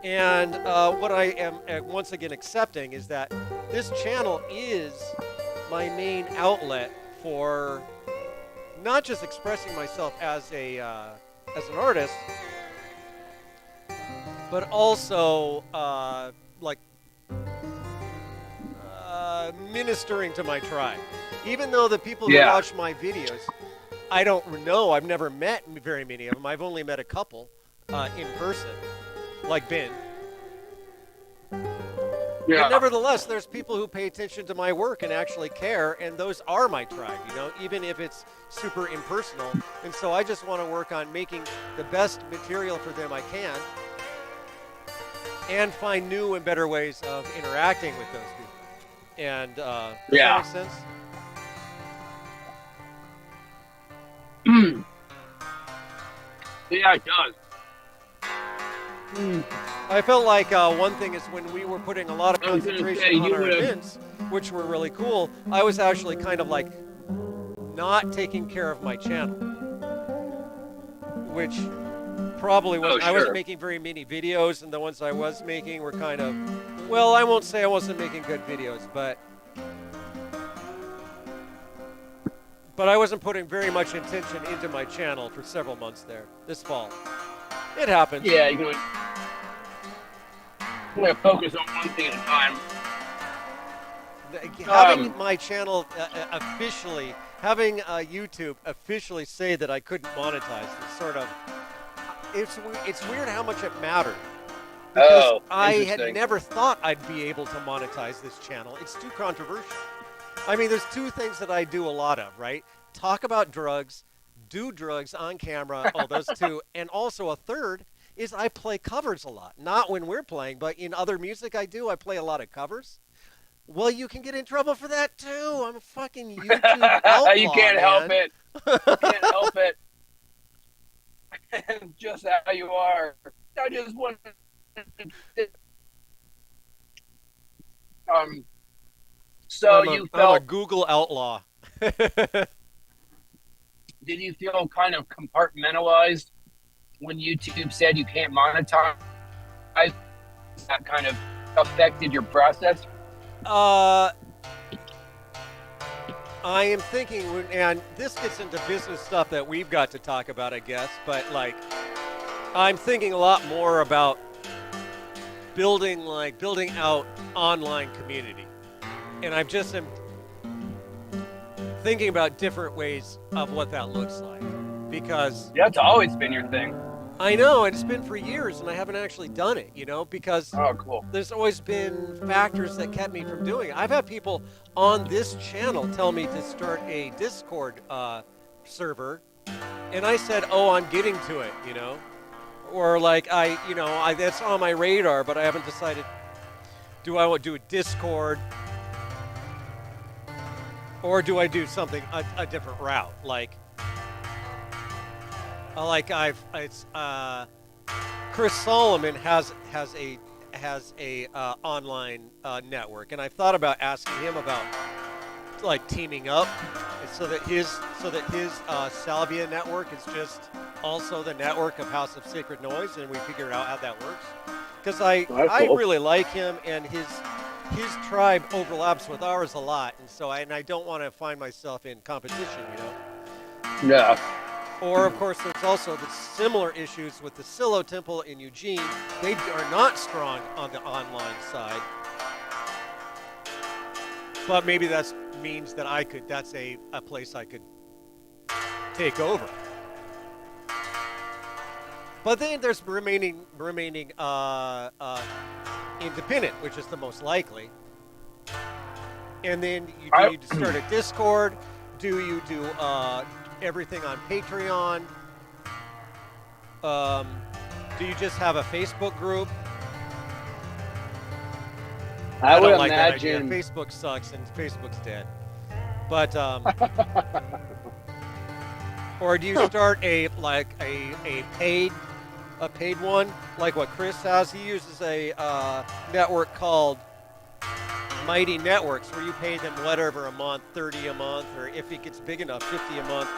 And what I am once again accepting is that this channel is my main outlet for not just expressing myself as an artist, but also ministering to my tribe. Even though the people who watch my videos, I don't know, I've never met very many of them. I've only met a couple in person, like Ben. Yeah. But nevertheless, there's people who pay attention to my work and actually care, and those are my tribe, even if it's super impersonal. And so I just want to work on making the best material for them I can, and find new and better ways of interacting with those people. And does that make sense? Yeah, it does. I felt like one thing is when we were putting a lot of concentration on our events, which were really cool, I was actually kind of like not taking care of my channel, which probably was. I wasn't making very many videos, and the ones I was making were kind of, well, I won't say I wasn't making good videos, but I wasn't putting very much attention into my channel for several months there this fall. It happens. Yeah, you're going to focus on one thing at a time. Having my channel officially, having YouTube officially say that I couldn't monetize is sort of, it's weird how much it mattered. Because I had never thought I'd be able to monetize this channel. It's too controversial. I mean, there's two things that I do a lot of, right? Talk about drugs, do drugs on camera, those two. And also a third is I play covers a lot. Not when we're playing, but in other music I play a lot of covers. Well, you can get in trouble for that too. I'm a fucking YouTube outlaw, You can't help man. it. You can't help it. Just how you are. I just want so you felt, I'm a Google outlaw. did you feel kind of compartmentalized when YouTube said you can't monetize? That kind of affected your process? I am thinking, and this gets into business stuff that we've got to talk about, I guess, but like, I'm thinking a lot more about building out online community. And I'm just am thinking about different ways of what that looks like. Because Yeah, it's always been your thing. I know, and it's been for years, and I haven't actually done it, because Oh, cool. there's always been factors that kept me from doing it. I've had people on this channel tell me to start a Discord server, and I said, "Oh, I'm getting to it," or like that's on my radar, but I haven't decided. Do I want to do a Discord, or do I do something a different route? Chris Solomon has a online network, and I've thought about asking him about like teaming up, so that his Salvia network is just also the network of House of Sacred Noise, and we figure out how that works. Because I cool. really like him, and his tribe overlaps with ours a lot, and so I don't want to find myself in competition, Yeah. Or, of course, there's also the similar issues with the Silo Temple in Eugene. They are not strong on the online side. But maybe that means that that's a place I could take over. But then there's remaining independent, which is the most likely. And then you start a Discord? Do you do everything on Patreon? Do you just have a Facebook group? I would don't like imagine that idea. Facebook sucks and Facebook's dead. But or do you start a paid one like what Chris has? He uses a network called Mighty Networks, where you pay them whatever a month, 30 a month, or if it gets big enough, 50 a month.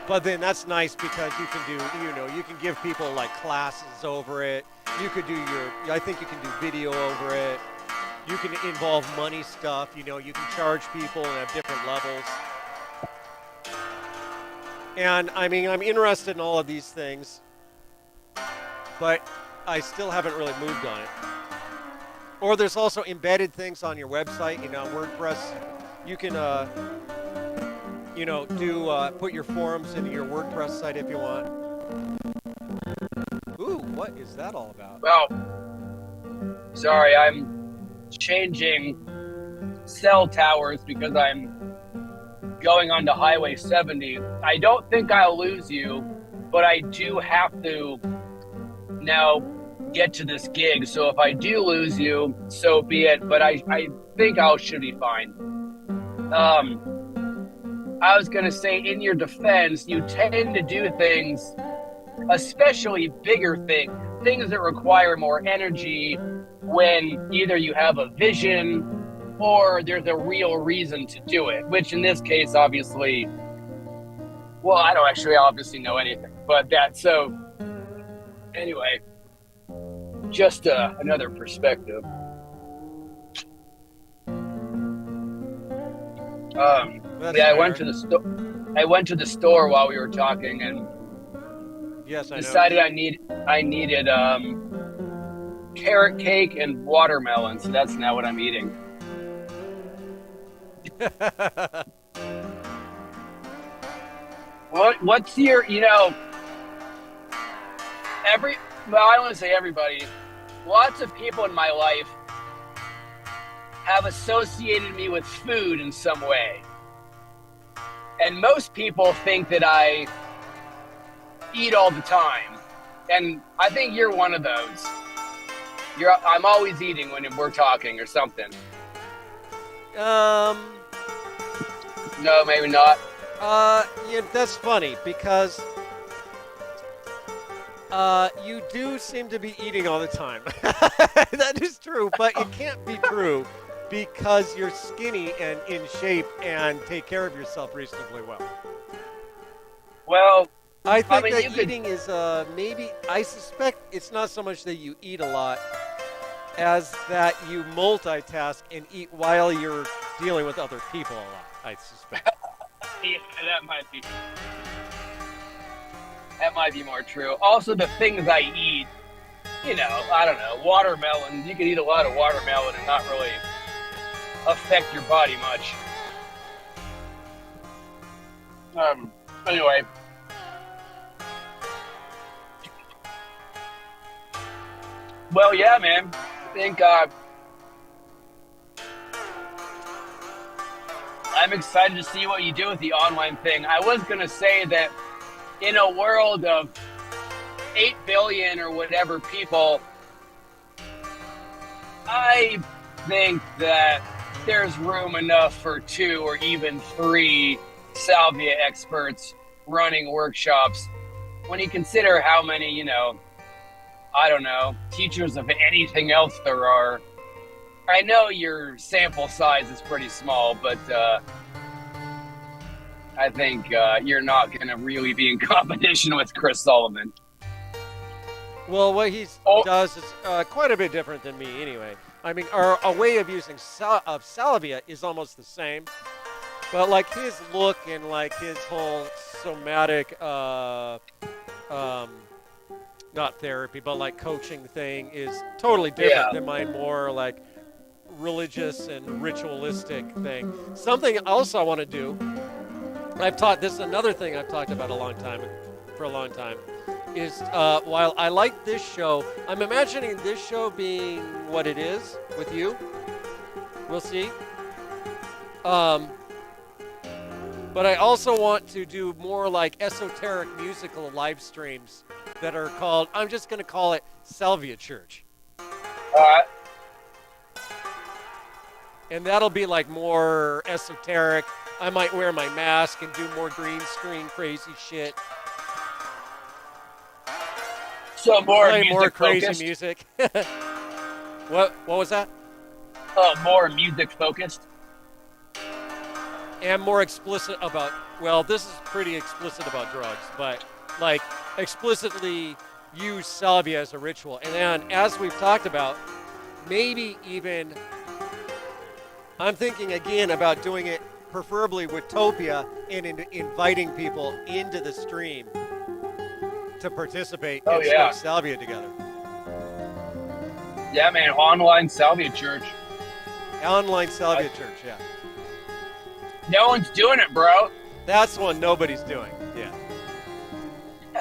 But then that's nice because you can do, you can give people like classes over it. You could do I think you can do video over it. You can involve money stuff, you can charge people and have different levels. And I mean, I'm interested in all of these things, but I still haven't really moved on it. Or there's also embedded things on your website, WordPress. You can, put your forums into your WordPress site if you want. Ooh, what is that all about? Well, sorry, I'm changing cell towers because I'm going onto Highway 70. I don't think I'll lose you, but I do have to now get to this gig. So if I do lose you, so be it. But I think I should be fine. I was going to say, in your defense, you tend to do things, especially bigger things that require more energy, when either you have a vision or there's a real reason to do it, which in this case, obviously, well, I don't actually obviously know anything, but so anyway, just another perspective. That's I fair. went to the store while we were talking, and yes, I decided I needed carrot cake and watermelon, so that's now what I'm eating. What's your, well, I don't want to say everybody, lots of people in my life have associated me with food in some way. And most people think that I eat all the time. And I think you're one of those. I'm always eating when we're talking or something. No, maybe not. Yeah, that's funny because you do seem to be eating all the time. That is true, but it can't be true because you're skinny and in shape and take care of yourself reasonably well. Well, I think that eating is maybe, I suspect it's not so much that you eat a lot as that you multitask and eat while you're dealing with other people a lot, I suspect. Yeah, that might be more true. Also, the things I eat, I don't know, watermelon. You can eat a lot of watermelon and not really affect your body much. Anyway. Well, yeah, man. I think I'm excited to see what you do with the online thing. I was going to say that in a world of 8 billion or whatever people, I think that there's room enough for 2 or even 3 salvia experts running workshops when you consider how many, I don't know, teachers of anything else there are. I know your sample size is pretty small, but I think you're not going to really be in competition with Chris Sullivan. Well, what he does is quite a bit different than me anyway. I mean, our way of using salvia is almost the same. But like his look and like his whole somatic, not therapy, but like coaching thing is totally different than my more like religious and ritualistic thing. Something else I want to do, I've taught this, another thing I've talked about for a long time, is while I like this show, I'm imagining this show being what it is with you. We'll see. But I also want to do more like esoteric musical live streams that are called, I'm just going to call it Salvia Church. And that'll be like more esoteric. I might wear my mask and do more green screen crazy shit. So more crazy focused. Music. What was that? More music focused. And more explicit about, well, this is pretty explicit about drugs, but like explicitly use salvia as a ritual. And then as we've talked about, maybe even, I'm thinking again about doing it preferably with Topia and inviting people into the stream to participate and smoke salvia together. Yeah, man, online salvia church. Online salvia church, yeah. No one's doing it, bro. That's one nobody's doing. Yeah.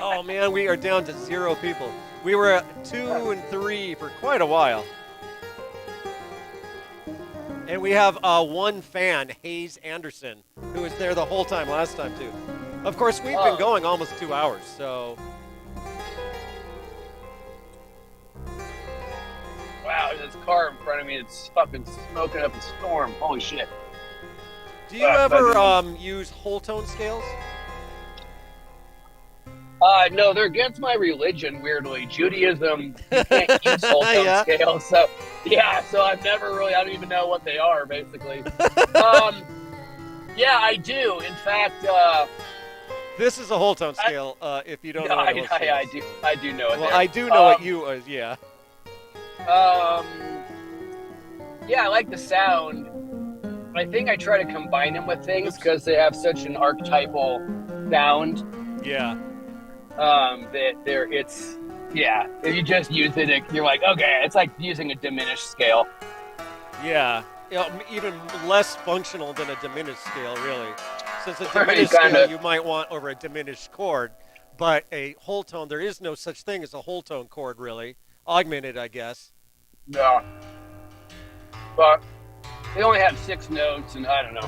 Oh man, we are down to 0 people. We were at 2 and 3 for quite a while. And we have one fan, Hayes Anderson, who was there the whole time last time too. Of course, we've been going almost 2 hours, so. Wow, there's this car in front of me that's fucking smoking up a storm. Holy shit. Do you ever use whole tone scales? No, they're against my religion, weirdly. Judaism, you can't use whole tone scales. So, so I've never really, I don't even know what they are, basically. Yeah, I do. In fact, this is a whole tone scale, if you don't know what I do know it. Well, I do know what you, yeah. Yeah, I like the sound. I think I try to combine them with things because they have such an archetypal sound. Yeah. If you just use it, you're like, okay, it's like using a diminished scale. Yeah. Even less functional than a diminished scale, really. Since a diminished scale you might want over a diminished chord, but a whole tone, there is no such thing as a whole tone chord, really. Augmented, I guess. Yeah. But they only have 6 notes, and I don't know.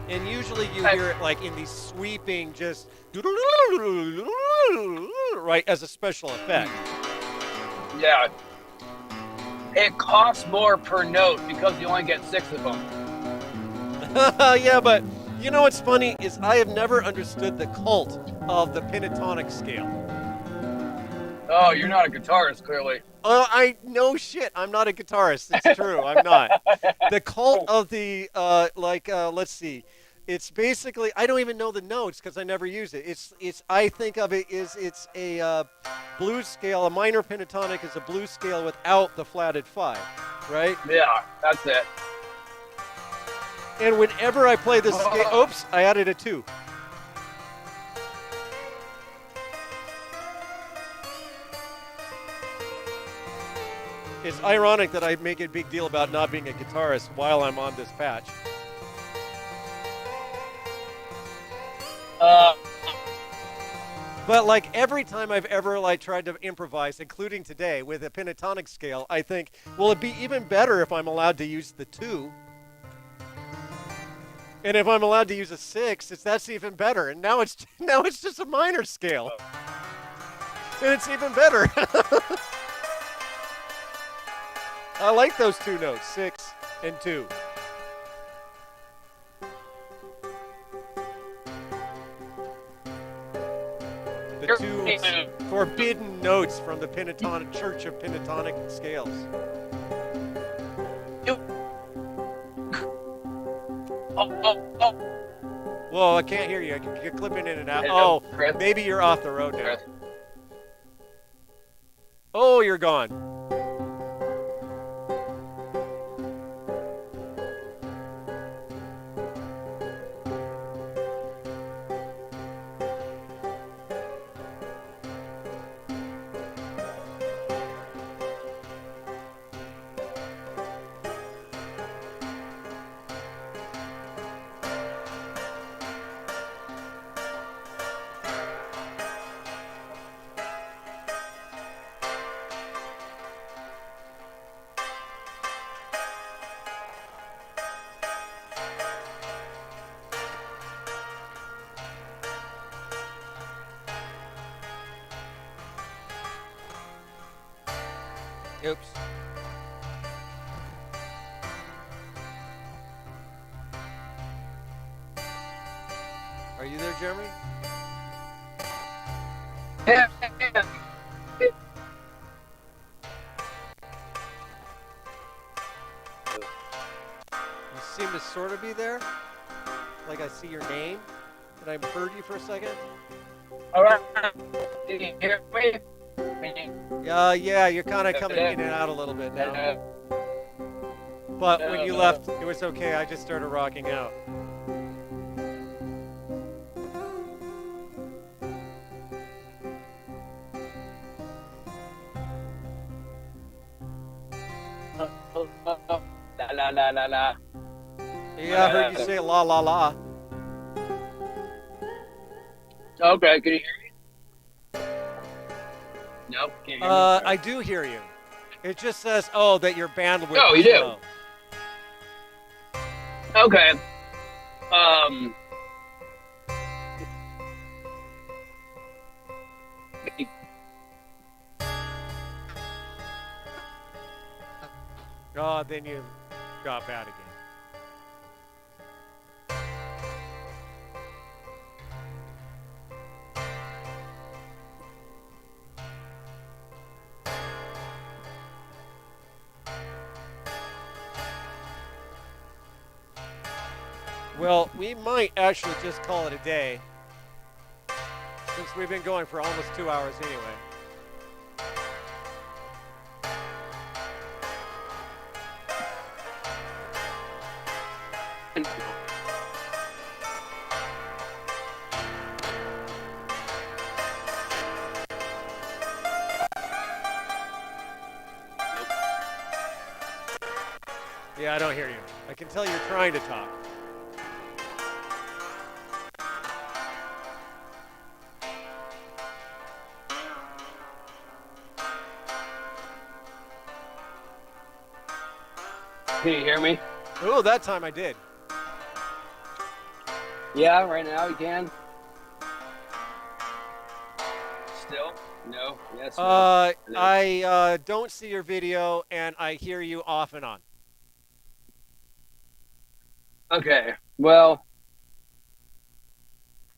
And usually you hear it like in these sweeping, just right, as a special effect. Yeah. It costs more per note because you only get 6 of them. Yeah, but you know what's funny is I have never understood the cult of the pentatonic scale. Oh, you're not a guitarist, clearly. I no shit. I'm not a guitarist. It's true. I'm not. The cult of the let's see. It's basically, I don't even know the notes because I never use it. It's I think of it as it's a blues scale. A minor pentatonic is a blues scale without the flatted 5, right? Yeah, that's it. And whenever I play this scale, oops, I added a 2. It's ironic that I make a big deal about not being a guitarist while I'm on this patch. But like every time I've ever like tried to improvise, including today with a pentatonic scale, I think, well, it'd be even better if I'm allowed to use the 2. And if I'm allowed to use a 6, that's even better. And now it's just a minor scale. And it's even better. I like those 2 notes, 6 and 2. The 2 forbidden notes from the pentatonic Church of Pentatonic Scales. Whoa, I can't hear you. You're clipping in and out. Oh, maybe you're off the road now. Oh, you're gone. Oops. Are you there, Jeremy? Yeah. You seem to sort of be there. Like I see your name, and I heard you for a second. All right. Did you hear me? Yeah, you're kind of coming in and out a little bit now. But when you left, it was okay. I just started rocking out. La la la la. Yeah, I heard you say la la la. Okay, can you hear me? Nope, can't hear me. I do hear you. It just says, oh, that your bandwidth Oh, is you do? low. Okay. Oh, then you drop out again. Well, we might actually just call it a day, since we've been going for almost 2 hours anyway. Yeah, I don't hear you. I can tell you're trying to talk. Can you hear me? Oh, that time I did. Yeah, right now you can. Still? No? Yes. No. I don't see your video, and I hear you off and on. Okay. Well,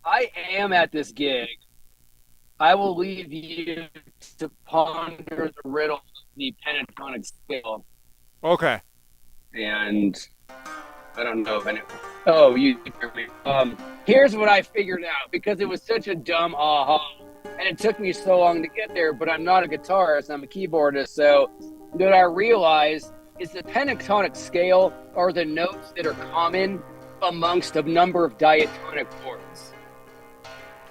I am at this gig. I will leave you to ponder the riddle of the pentatonic scale. Okay. And I don't know if anyone. Oh, you hear me. Here's what I figured out, because it was such a dumb aha, and it took me so long to get there. But I'm not a guitarist; I'm a keyboardist. So what I realized is the pentatonic scale are the notes that are common amongst a number of diatonic chords.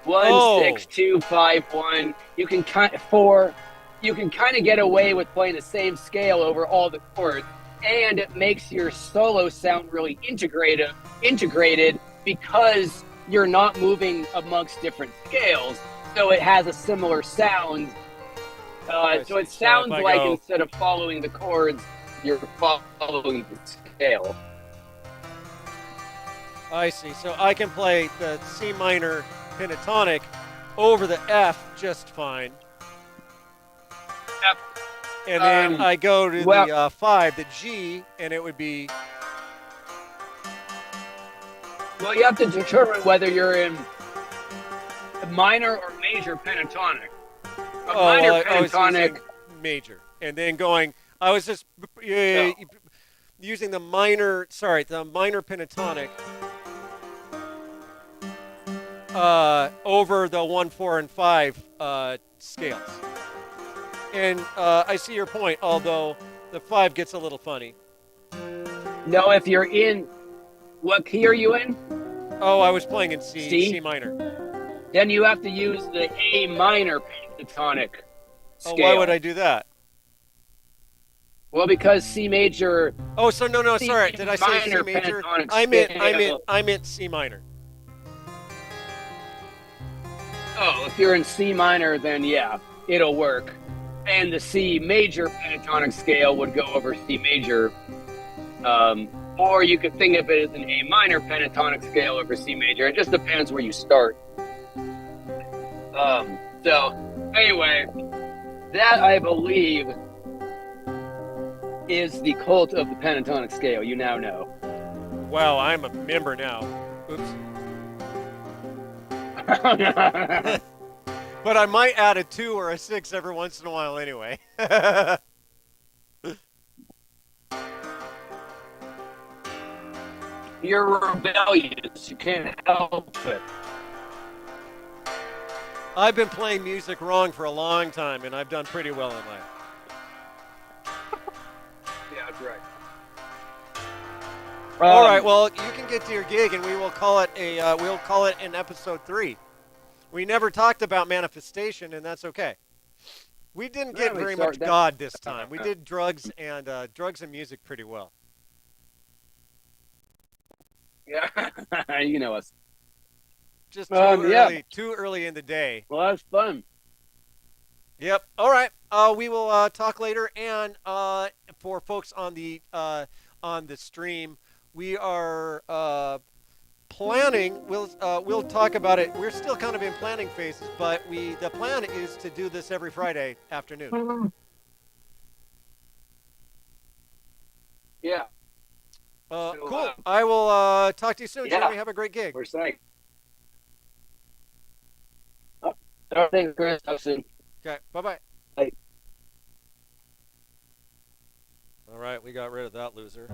1, 6, 2, 5, 1. You can count 4. you can kind of get away with playing the same scale over all the chords, and it makes your solo sound really integrated because you're not moving amongst different scales, so it has a similar sound. So it So if sounds I like go, instead of following the chords, you're following the scale. I see. So I can play the C minor pentatonic over the F just fine. And then I go to Well, the 5, the G, and it would be. well, you have to determine whether you're in minor or major pentatonic. A minor Well, I was pentatonic. using major. And then going. I was just Oh, using the minor. Sorry, the minor pentatonic over the 1, 4, and 5 scales. And I see your point, although the 5 gets a little funny. no, if you're in, what key are you in? Oh, I was playing in C C? minor. Then you have to use the A minor pentatonic Oh, why would scale. I do that? Well, because C major, Oh, so no, C sorry. Did I say C minor major? pentatonic I meant C minor. Oh, if you're in C minor, then yeah, it'll work. And the C major pentatonic scale would go over C major. Or you could think of it as an A minor pentatonic scale over C major. It just depends where you start. So, anyway, that I believe is the cult of the pentatonic scale. You now know. Wow, I'm a member now. Oops. But I might add a 2 or a 6 every once in a while anyway. You're rebellious. You can't help it. I've been playing music wrong for a long time, and I've done pretty well in life. Yeah, that's right. All right, well, you can get to your gig, and we will call it an episode 3. We never talked about manifestation, and that's okay. We didn't get very much God this time. We did drugs and music pretty well. Yeah, you know us. Just Yeah. too early in the day. Well, that's fun. Yep. All right. We will talk later. And for folks on the stream, we are planning. We'll talk about it. We're still kind of in planning phases, but the plan is to do this every Friday afternoon. Yeah. Cool. I will talk to you soon, Jeremy. Have a great gig. We're psyched. Oh, thanks, Chris. Talk soon. Okay. Bye-bye. Bye. All right. We got rid of that loser.